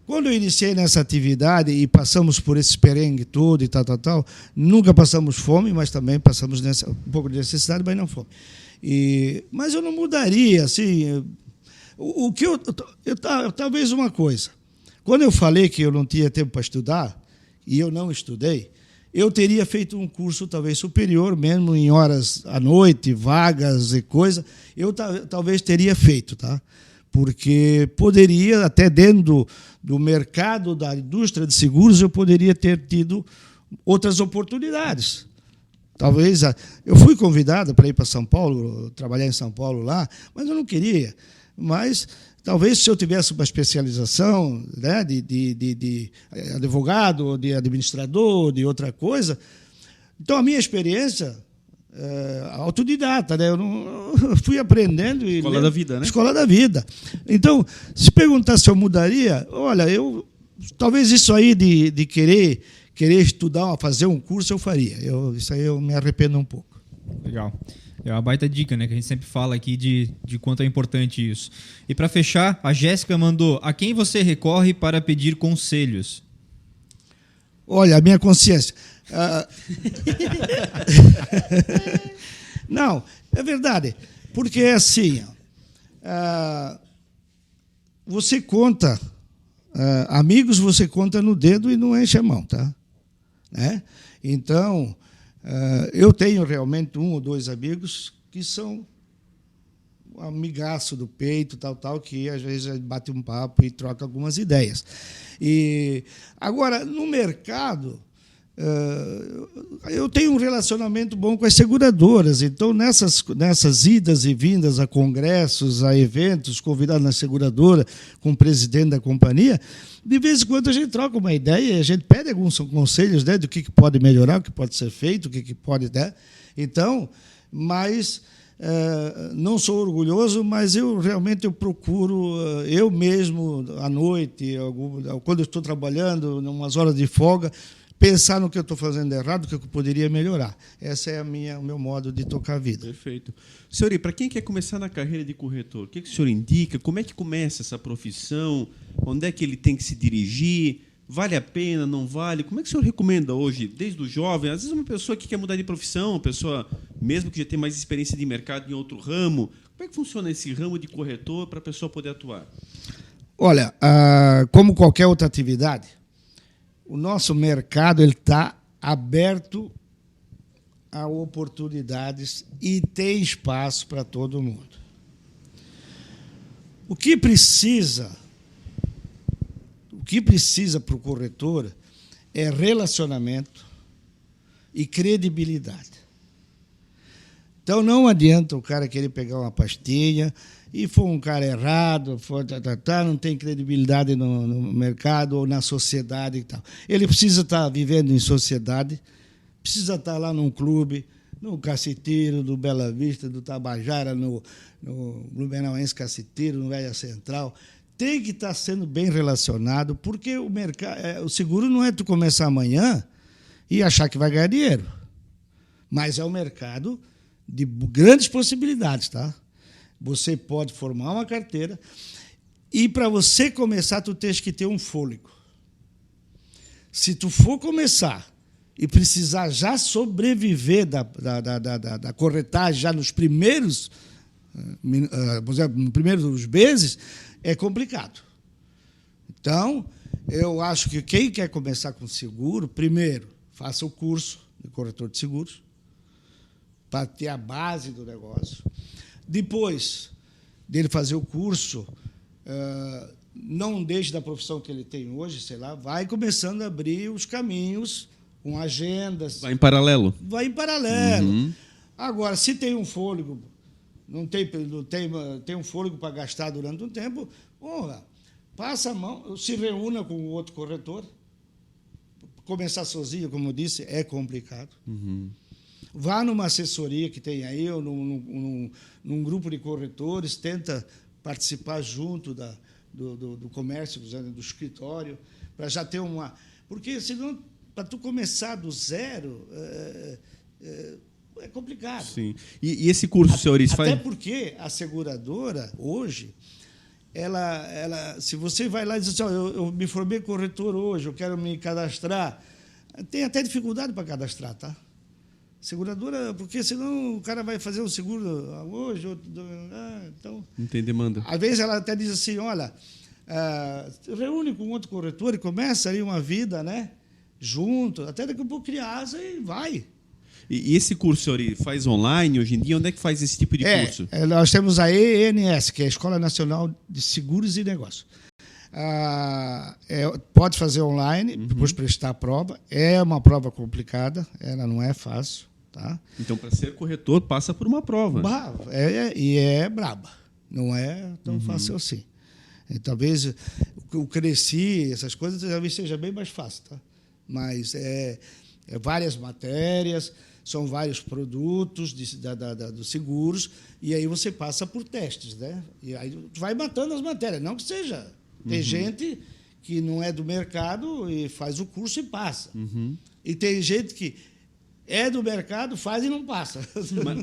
quando eu iniciei nessa atividade e passamos por esse perrengue todo e tal, nunca passamos fome, mas também passamos um pouco de necessidade, mas não fome. Mas eu não mudaria, assim, o que talvez uma coisa. Quando eu falei que eu não tinha tempo para estudar, e eu não estudei, eu teria feito um curso talvez superior, mesmo em horas à noite, vagas e coisa, eu talvez teria feito, tá? Porque poderia, até dentro do mercado da indústria de seguros, eu poderia ter tido outras oportunidades. Talvez eu fui convidado para ir para São Paulo, trabalhar em São Paulo lá, mas eu não queria. Mas talvez se eu tivesse uma especialização, né, de advogado, de administrador, de outra coisa, então a minha experiência autodidata, né? Eu fui aprendendo. Escola da vida, né? Escola da vida. Então, se perguntar se eu mudaria, olha, talvez isso aí de querer estudar, fazer um curso, eu faria. Isso aí eu me arrependo um pouco. Legal. É uma baita dica, né? Que a gente sempre fala aqui de quanto é importante isso. E para fechar, a Jéssica mandou: a quem você recorre para pedir conselhos? Olha, a minha consciência. Não, é verdade. Porque é assim, você conta, amigos você conta no dedo e não enche a mão, tá? Né? Então, eu tenho realmente 1 ou 2 amigos que são um amigaço do peito, tal, que às vezes a gente bate um papo e troca algumas ideias. E agora, no mercado, eu tenho um relacionamento bom com as seguradoras, então nessas idas e vindas a congressos, a eventos, convidado na seguradora com o presidente da companhia, de vez em quando a gente troca uma ideia e a gente pede alguns conselhos, né, do que pode melhorar, o que pode ser feito, o que pode, né? Então, mas não sou orgulhoso, mas eu procuro, eu mesmo, à noite, quando eu estou trabalhando, em umas horas de folga, pensar no que eu estou fazendo errado, o que eu poderia melhorar. Esse é o meu modo de tocar a vida. Perfeito. Senhor, e para quem quer começar na carreira de corretor, o que o senhor indica? Como é que começa essa profissão? Onde é que ele tem que se dirigir? Vale a pena, não vale? Como é que o senhor recomenda hoje, desde o jovem? Às vezes uma pessoa que quer mudar de profissão, uma pessoa mesmo que já tem mais experiência de mercado em outro ramo, como é que funciona esse ramo de corretor para a pessoa poder atuar? Olha, como qualquer outra atividade, o nosso mercado está aberto a oportunidades e tem espaço para todo mundo. O que precisa para o corretor é relacionamento e credibilidade. Então, não adianta o cara querer pegar uma pastilha e for um cara errado, não tem credibilidade no mercado ou na sociedade e tal. Ele precisa estar vivendo em sociedade, precisa estar lá num clube, no Caciteiro, do Bela Vista, do Tabajara, no Blumenauense Caciteiro, no Velha Central. Tem que estar sendo bem relacionado, porque o seguro não é tu começar amanhã e achar que vai ganhar dinheiro. Mas é um mercado de grandes possibilidades, tá? Você pode formar uma carteira e, para você começar, tu tens que ter um fôlego. Se tu for começar e precisar já sobreviver da corretagem já nos primeiros meses, é complicado. Então, eu acho que quem quer começar com seguro, primeiro, faça o curso de corretor de seguros, para ter a base do negócio. Depois dele fazer o curso, não deixe da profissão que ele tem hoje, sei lá, vai começando a abrir os caminhos com agendas. Vai em paralelo. Vai em paralelo. Uhum. Agora, se tem um fôlego, tem um fôlego para gastar durante um tempo, porra, passa a mão, se reúna com o outro corretor. Começar sozinho, como eu disse, é complicado. Vá numa assessoria que tem aí, ou num grupo de corretores, tenta participar junto do comércio, do escritório, para já ter uma... Porque, senão, para tu começar do zero, é complicado. Sim. E esse curso, senhores, faz... Até porque a seguradora, hoje, se você vai lá e diz assim, eu me formei corretor hoje, eu quero me cadastrar, tem até dificuldade para cadastrar, tá? Seguradora, porque senão o cara vai fazer o seguro hoje, então... Não tem demanda. Às vezes ela até diz assim, olha, reúne com outro corretor e começa aí uma vida, né, junto, até daqui a pouco cria asa e vai. E esse curso, senhor, faz online hoje em dia? Onde é que faz esse tipo de curso? Nós temos a ENS, que é a Escola Nacional de Seguros e Negócios. Pode fazer online, depois prestar a prova. É uma prova complicada, ela não é fácil. Tá? Então, para ser corretor, passa por uma prova. E é braba, não é tão fácil assim. E talvez o Cresci, essas coisas, talvez seja bem mais fácil. Tá? Mas várias matérias, são vários produtos dos seguros, e aí você passa por testes, né? E aí tu vai matando as matérias, não que seja. Tem gente que não é do mercado e faz o curso e passa. E tem gente que é do mercado, faz e não passa.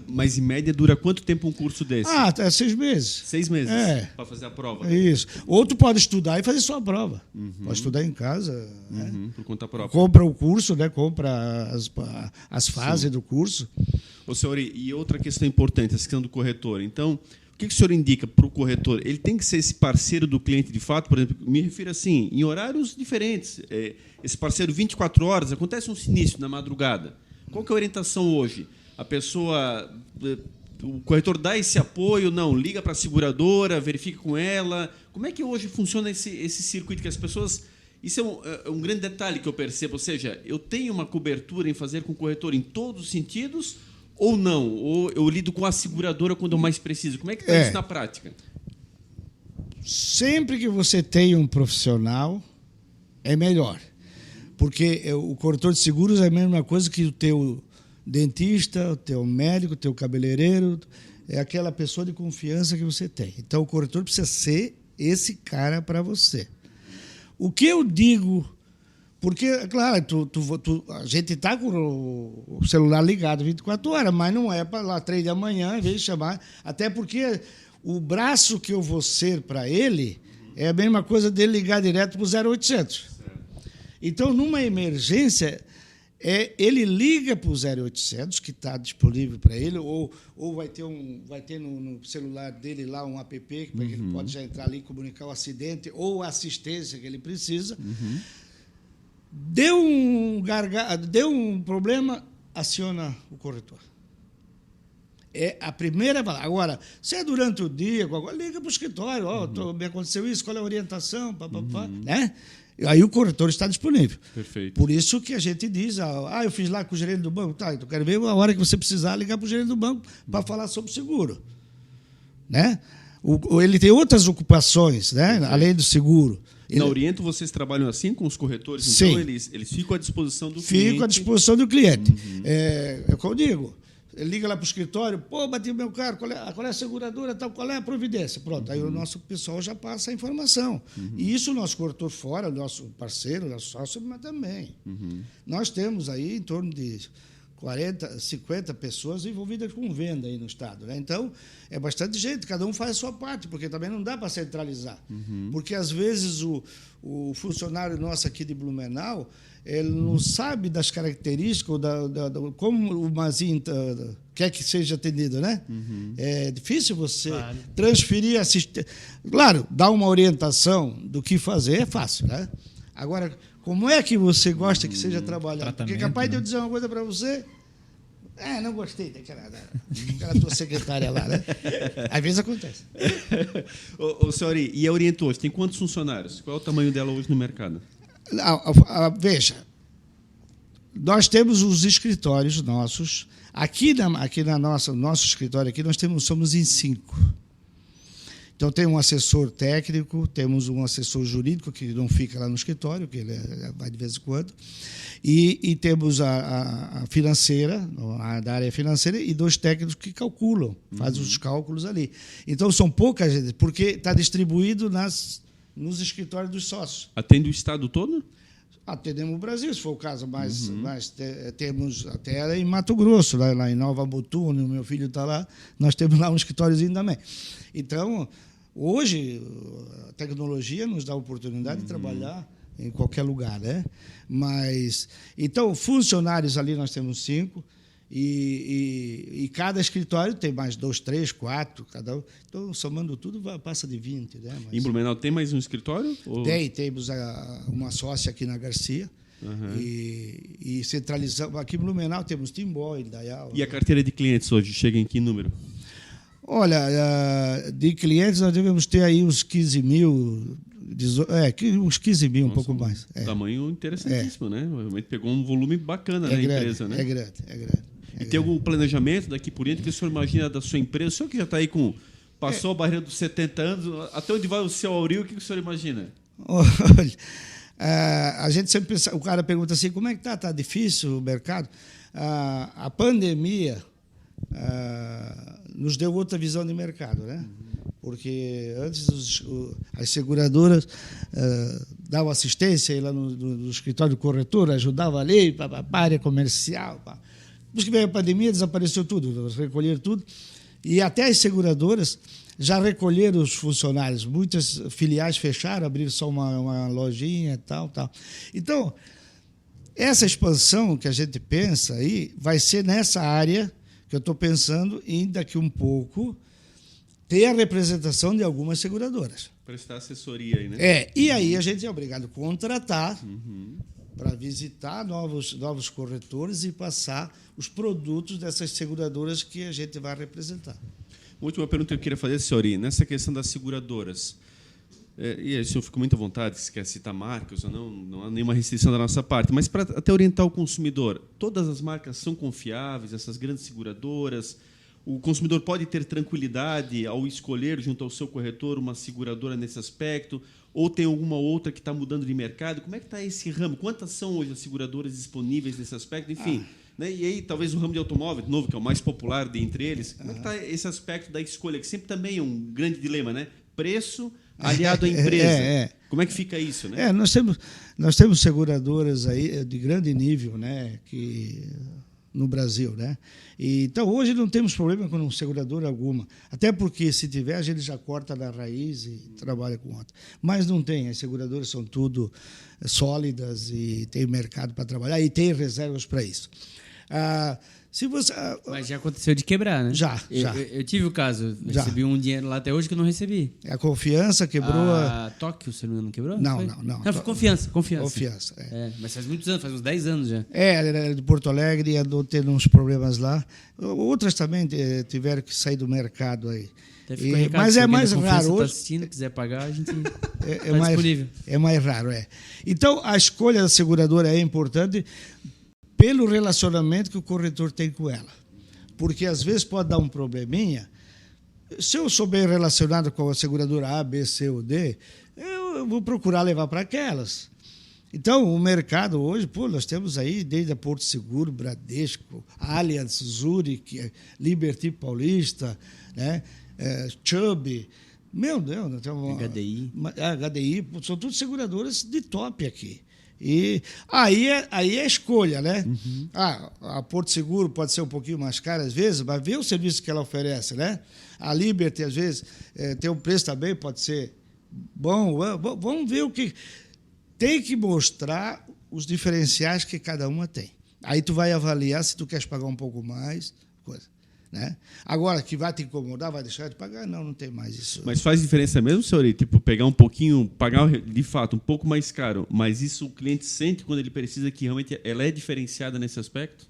Mas em média, dura quanto tempo um curso desse? Até 6 meses. 6 meses para fazer a prova. Isso. Ou tu pode estudar e fazer sua prova. Pode estudar em casa. Né? Por conta própria. Compra o curso, né? Compra as fases do curso. Ô, senhor, e outra questão importante, a questão do corretor. Então, o que o senhor indica para o corretor? Ele tem que ser esse parceiro do cliente de fato? Por exemplo, me refiro assim, em horários diferentes. Esse parceiro 24 horas, acontece um sinistro na madrugada. Qual que é a orientação hoje? A pessoa, o corretor dá esse apoio? Não, liga para a seguradora, verifica com ela. Como é que hoje funciona esse circuito que as pessoas... Isso é um grande detalhe que eu percebo. Ou seja, eu tenho uma cobertura em fazer com o corretor em todos os sentidos ou não? Ou eu lido com a seguradora quando eu mais preciso? Como é que está isso na prática? Sempre que você tem um profissional, é melhor. Porque o corretor de seguros é a mesma coisa que o teu dentista, o teu médico, o teu cabeleireiro, é aquela pessoa de confiança que você tem. Então, o corretor precisa ser esse cara para você. O que eu digo... Porque, claro, a gente está com o celular ligado 24 horas, mas não é para lá 3 da manhã, em vez de chamar... Até porque o braço que eu vou ser para ele é a mesma coisa dele ligar direto para o 0800. Então, numa emergência, ele liga para o 0800, que está disponível para ele, ou vai ter no celular dele lá um app, que ele pode já entrar ali e comunicar o acidente ou a assistência que ele precisa. Deu um problema, aciona o corretor. É a primeira palavra. Agora, se é durante o dia, liga para o escritório, me aconteceu isso, qual é a orientação, né? Aí o corretor está disponível. Perfeito. Por isso que a gente diz, eu fiz lá com o gerente do banco, tá, então quero ver a hora que você precisar ligar para o gerente do banco para falar sobre o seguro. Né? Ele tem outras ocupações, né? Além do seguro. Na Oriento, vocês trabalham assim com os corretores? Sim. Então, eles ficam à disposição do cliente? Ficam à disposição do cliente. É como eu digo, ele liga lá para o escritório, bati o meu carro, qual é a seguradora, tal, qual é a providência? Pronto, aí o nosso pessoal já passa a informação. E isso o nosso corretor fora, o nosso parceiro, o nosso sócio, mas também. Nós temos aí em torno de 40, 50 pessoas envolvidas com venda aí no estado. Né? Então, é bastante gente, cada um faz a sua parte, porque também não dá para centralizar. Porque, às vezes, o funcionário nosso aqui de Blumenau, ele não sabe das características, ou como o Mazinho quer que seja atendido, né? É difícil você transferir assistência. Claro, dar uma orientação do que fazer é fácil, né? Agora, como é que você gosta que seja trabalhado? Porque é capaz de eu dizer uma coisa para você, não gostei daquela tua secretária lá, né? Às vezes acontece. Ô, senhor, e a Oriento hoje, tem quantos funcionários? Qual é o tamanho dela hoje no mercado? Veja, nós temos os escritórios nossos. Aqui na nosso escritório aqui nós somos em 5. Então tem um assessor técnico, temos um assessor jurídico que não fica lá no escritório, que ele vai de vez em quando, e temos a financeira, da área financeira, e 2 técnicos que calculam, fazem os cálculos ali. Então são poucas gente, porque está distribuído nos escritórios dos sócios. Atende o estado todo? Atendemos o Brasil, se for o caso, mas temos até em Mato Grosso, lá em Nova Mutum, o meu filho está lá, nós temos lá um escritóriozinho também. Então, hoje, a tecnologia nos dá a oportunidade de trabalhar em qualquer lugar, né? Mas, então, funcionários ali nós temos 5, e cada escritório tem mais 2, 3, 4, cada um. Então, somando tudo, passa de 20. Né? Em Blumenau tem mais um escritório? Ou... Temos uma sócia aqui na Garcia. E centralizamos. Aqui em Blumenau temos Timbó, Indaial. E a carteira de clientes hoje chega em que número? Olha, de clientes nós devemos ter aí uns 15 mil, uns 15 mil, um pouco mais. Tamanho interessantíssimo, né? Realmente pegou um volume bacana na empresa, né? É grande. E tem algum planejamento daqui por dentro que o senhor imagina da sua empresa? O senhor que já está aí passou a barreira dos 70 anos, até onde vai o seu Auril, o que o senhor imagina? Olha, a gente sempre pensa, o cara pergunta assim, como é que está? Está difícil o mercado? A pandemia nos deu outra visão de mercado, né? Porque antes as seguradoras davam assistência lá no escritório do corretor, ajudavam ali, para a área comercial. Depois que veio a pandemia, desapareceu tudo, recolheram tudo. E até as seguradoras já recolheram os funcionários. Muitas filiais fecharam, abriram só uma lojinha e tal. Então, essa expansão que a gente pensa aí vai ser nessa área que eu estou pensando em, daqui um pouco, ter a representação de algumas seguradoras. Prestar assessoria aí, né? E aí a gente é obrigado a contratar para visitar novos corretores e passar os produtos dessas seguradoras que a gente vai representar. Última pergunta que eu queria fazer, senhor, nessa questão das seguradoras. E o senhor fica muito à vontade, se quer citar marcas ou não há nenhuma restrição da nossa parte, mas para até orientar o consumidor, todas as marcas são confiáveis, essas grandes seguradoras? O consumidor pode ter tranquilidade ao escolher, junto ao seu corretor, uma seguradora nesse aspecto? Ou tem alguma outra que está mudando de mercado? Como é que está esse ramo? Quantas são hoje as seguradoras disponíveis nesse aspecto? Enfim, né? E aí talvez o ramo de automóvel, de novo, que é o mais popular dentre eles. Como é que está esse aspecto da escolha, que sempre também é um grande dilema, né? Preço aliado à empresa. Como é que fica isso, né? Nós temos seguradoras aí de grande nível, né? No Brasil, né? Então, hoje não temos problema com seguradora alguma. Até porque, se tiver, a gente já corta na raiz e trabalha com outra. Mas não tem. As seguradoras são tudo sólidas e tem mercado para trabalhar e tem reservas para isso. Mas já aconteceu de quebrar, né? Já. Eu tive o caso. Recebi um dinheiro lá até hoje que eu não recebi. A Confiança quebrou... A Tóquio, se não quebrou? Não. Foi Confiança. Confiança. Mas faz muitos anos, faz uns 10 anos já. Ela era de Porto Alegre e andou tendo uns problemas lá. Outras também tiveram que sair do mercado aí. Mas é mais raro hoje. Se quiser pagar, a gente está disponível. É mais raro, Então, a escolha da seguradora é importante pelo relacionamento que o corretor tem com ela. Porque, às vezes, pode dar um probleminha. Se eu sou bem relacionado com a seguradora A, B, C ou D, eu vou procurar levar para aquelas. Então, o mercado hoje, nós temos aí desde a Porto Seguro, Bradesco, Allianz, Zurich, Liberty Paulista, né? Chubb, meu Deus, nós temos HDI, são todas seguradoras de top aqui. E aí é escolha, né? A Porto Seguro pode ser um pouquinho mais cara às vezes, mas vê o serviço que ela oferece, né? A Liberty, às vezes, tem um preço também, pode ser bom. Vamos ver o que... Tem que mostrar os diferenciais que cada uma tem. Aí tu vai avaliar se tu queres pagar um pouco mais, coisa. Né? Agora, que vai te incomodar, vai deixar de pagar? Não tem mais isso. Mas faz diferença mesmo, senhor? Tipo, pegar um pouquinho, pagar de fato um pouco mais caro, mas isso o cliente sente quando ele precisa que realmente ela é diferenciada nesse aspecto?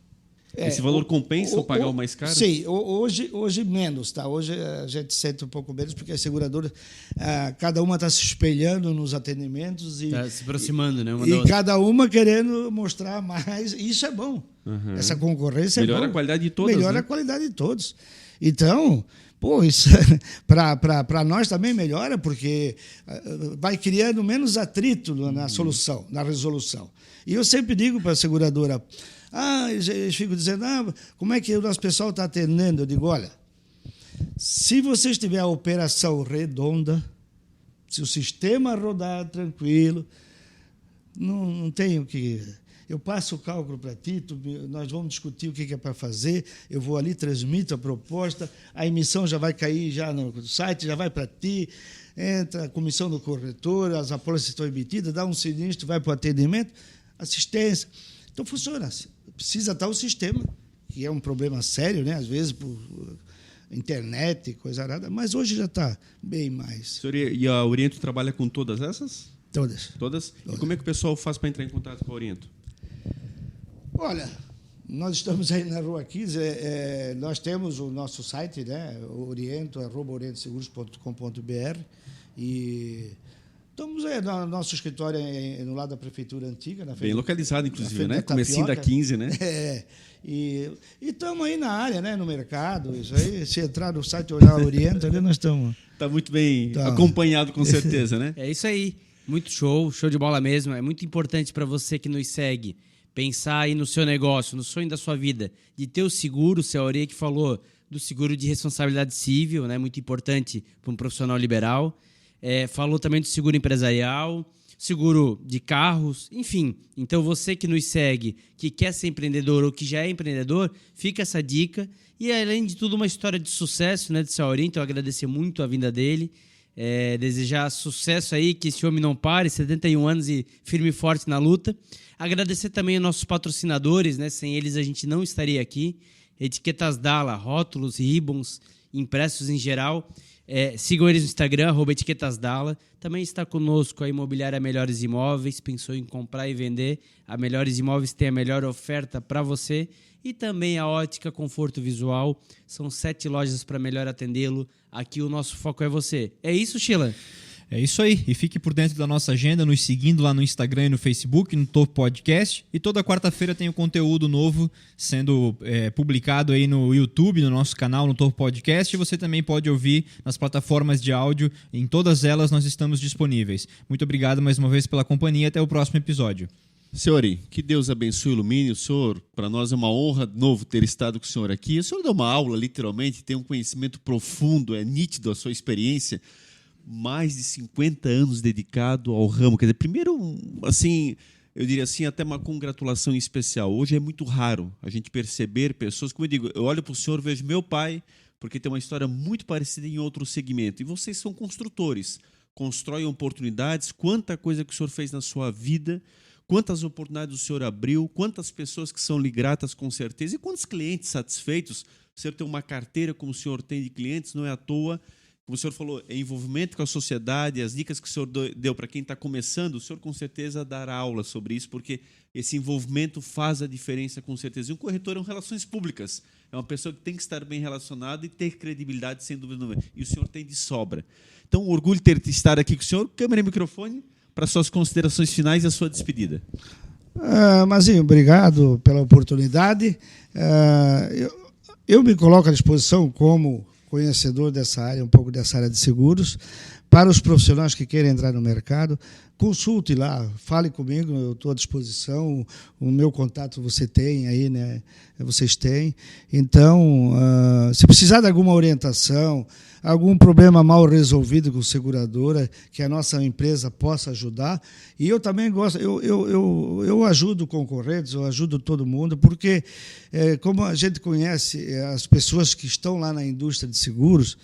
Esse valor compensa ou pagar o mais caro? Sim, hoje menos, tá? Hoje a gente sente um pouco menos, porque as seguradoras, cada uma está se espelhando nos atendimentos e Está se aproximando, né? Uma da e outra. cada uma querendo mostrar mais. Isso é bom. Essa concorrência Melhora é bom. a qualidade de todas, Melhora né? a qualidade de todos. Então, isso para nós também melhora, porque vai criando menos atrito na solução, na resolução. E eu sempre digo para a seguradora, eles ficam dizendo, como é que o nosso pessoal está atendendo? Eu digo, olha, se vocês tiverem a operação redonda, se o sistema rodar tranquilo, não tem o que... Eu passo o cálculo para ti, nós vamos discutir o que é para fazer, eu vou ali, transmito a proposta, a emissão já vai cair já no site, já vai para ti, entra a comissão do corretor, as apólices estão emitidas, dá um sinistro, vai para o atendimento, assistência. Então funciona. Precisa estar o sistema, que é um problema sério, né? Às vezes por internet, coisa nada, mas hoje já está bem mais. E a Oriento trabalha com todas essas? Todas. Todas? E como é que o pessoal faz para entrar em contato com a Oriento? Olha, nós estamos aí na Rua 15, nós temos o nosso site, né? orientoseguros.com.br, e estamos aí no nosso escritório no lado da Prefeitura Antiga. Bem localizado, inclusive, né? da Comecinho da 15, né? E estamos aí na área, né? No mercado, isso aí, se entrar no site e olhar a Oriento, ali nós estamos... Está muito bem acompanhado, com certeza, né? É isso aí. Muito show de bola mesmo. É muito importante para você que nos segue pensar aí no seu negócio, no sonho da sua vida, de ter o seguro. O seu Aurea que falou do seguro de responsabilidade civil, né? Muito importante para um profissional liberal. Falou também do seguro empresarial, seguro de carros, enfim. Então você que nos segue, que quer ser empreendedor ou que já é empreendedor, fica essa dica. E além de tudo, uma história de sucesso, né, de seu Aurea. Então agradecer muito a vinda dele. Desejar sucesso aí, que esse homem não pare, 71 anos e firme e forte na luta. Agradecer também aos nossos patrocinadores, né? Sem eles a gente não estaria aqui. Etiquetas Dala, rótulos, ribbons, impressos em geral. Sigam eles no Instagram, @etiquetasdala. Também está conosco a Imobiliária Melhores Imóveis. Pensou em comprar e vender? A Melhores Imóveis tem a melhor oferta para você. E também a Ótica Conforto Visual. São 7 lojas para melhor atendê-lo. Aqui o nosso foco é você. É isso, Sheila? É isso aí. E fique por dentro da nossa agenda, nos seguindo lá no Instagram e no Facebook, no Topo Podcast. E toda quarta-feira tem o conteúdo novo sendo publicado aí no YouTube, no nosso canal, no Topo Podcast. E você também pode ouvir nas plataformas de áudio. Em todas elas nós estamos disponíveis. Muito obrigado mais uma vez pela companhia. Até o próximo episódio. Senhor, que Deus abençoe e ilumine o senhor. Para nós é uma honra de novo ter estado com o senhor aqui. O senhor dá uma aula, literalmente, tem um conhecimento profundo, é nítido a sua experiência. Mais de 50 anos dedicado ao ramo. Quer dizer, primeiro, assim, eu diria assim, até uma congratulação especial. Hoje é muito raro a gente perceber pessoas, como eu digo, eu olho para o senhor, vejo meu pai, porque tem uma história muito parecida em outro segmento. E vocês são construtores, constroem oportunidades. Quanta coisa que o senhor fez na sua vida, quantas oportunidades o senhor abriu, quantas pessoas que são lhe gratas com certeza, e quantos clientes satisfeitos. O senhor tem uma carteira como o senhor tem de clientes, não é à toa. Como o senhor falou, é envolvimento com a sociedade, as dicas que o senhor deu para quem está começando, o senhor com certeza dará aula sobre isso, porque esse envolvimento faz a diferença com certeza. E um corretor é relações públicas, é uma pessoa que tem que estar bem relacionada e ter credibilidade, sem dúvida nenhuma. E o senhor tem de sobra. Então, um orgulho de estar aqui com o senhor. Câmera e microfone para suas considerações finais e a sua despedida. Mazinho, obrigado pela oportunidade. Eu me coloco à disposição como conhecedor dessa área, um pouco dessa área de seguros, para os profissionais que querem entrar no mercado. Consulte lá, fale comigo, eu estou à disposição. O meu contato você tem aí, né? Vocês têm. Então, se precisar de alguma orientação, algum problema mal resolvido com a seguradora, que a nossa empresa possa ajudar. E eu também gosto, eu ajudo concorrentes, eu ajudo todo mundo, porque, como a gente conhece as pessoas que estão lá na indústria de seguros,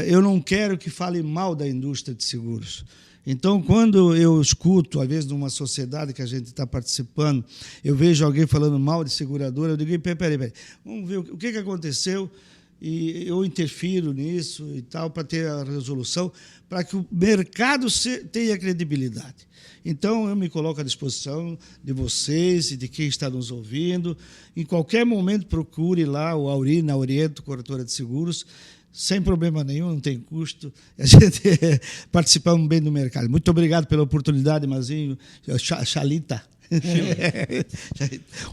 eu não quero que fale mal da indústria de seguros. Então, quando eu escuto, às vezes, numa sociedade que a gente está participando, eu vejo alguém falando mal de seguradora, eu digo, peraí, vamos ver o que aconteceu. e eu interfiro nisso e tal, para ter a resolução, para que o mercado tenha credibilidade. Então, eu me coloco à disposição de vocês e de quem está nos ouvindo. Em qualquer momento, procure lá o Auri, na Oriento, corretora de seguros, sem problema nenhum, não tem custo. A gente participamos bem do mercado. Muito obrigado pela oportunidade, Mazinho. Xalita.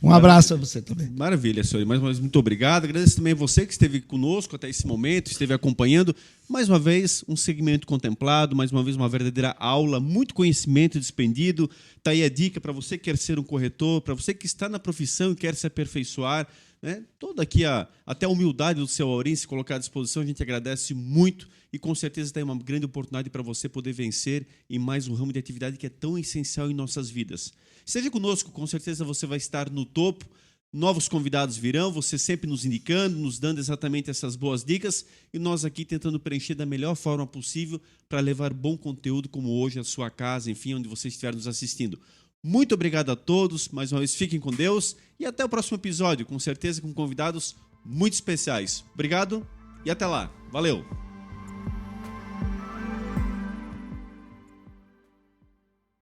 Um abraço a você também. Maravilha, senhor. Mais uma vez, muito obrigado. Agradeço também a você que esteve conosco até esse momento, esteve acompanhando. Mais uma vez, um segmento contemplado, mais uma vez, uma verdadeira aula, muito conhecimento despendido. Está aí a dica para você que quer ser um corretor, para você que está na profissão e quer se aperfeiçoar. Né? Toda aqui, até a humildade do seu Auri se colocar à disposição, a gente agradece muito e com certeza tem uma grande oportunidade para você poder vencer em mais um ramo de atividade que é tão essencial em nossas vidas. Esteja conosco, com certeza você vai estar no topo, novos convidados virão, você sempre nos indicando, nos dando exatamente essas boas dicas e nós aqui tentando preencher da melhor forma possível para levar bom conteúdo como hoje à sua casa, enfim, onde você estiver nos assistindo. Muito obrigado a todos, mais uma vez fiquem com Deus e até o próximo episódio, com certeza com convidados muito especiais. Obrigado e até lá. Valeu!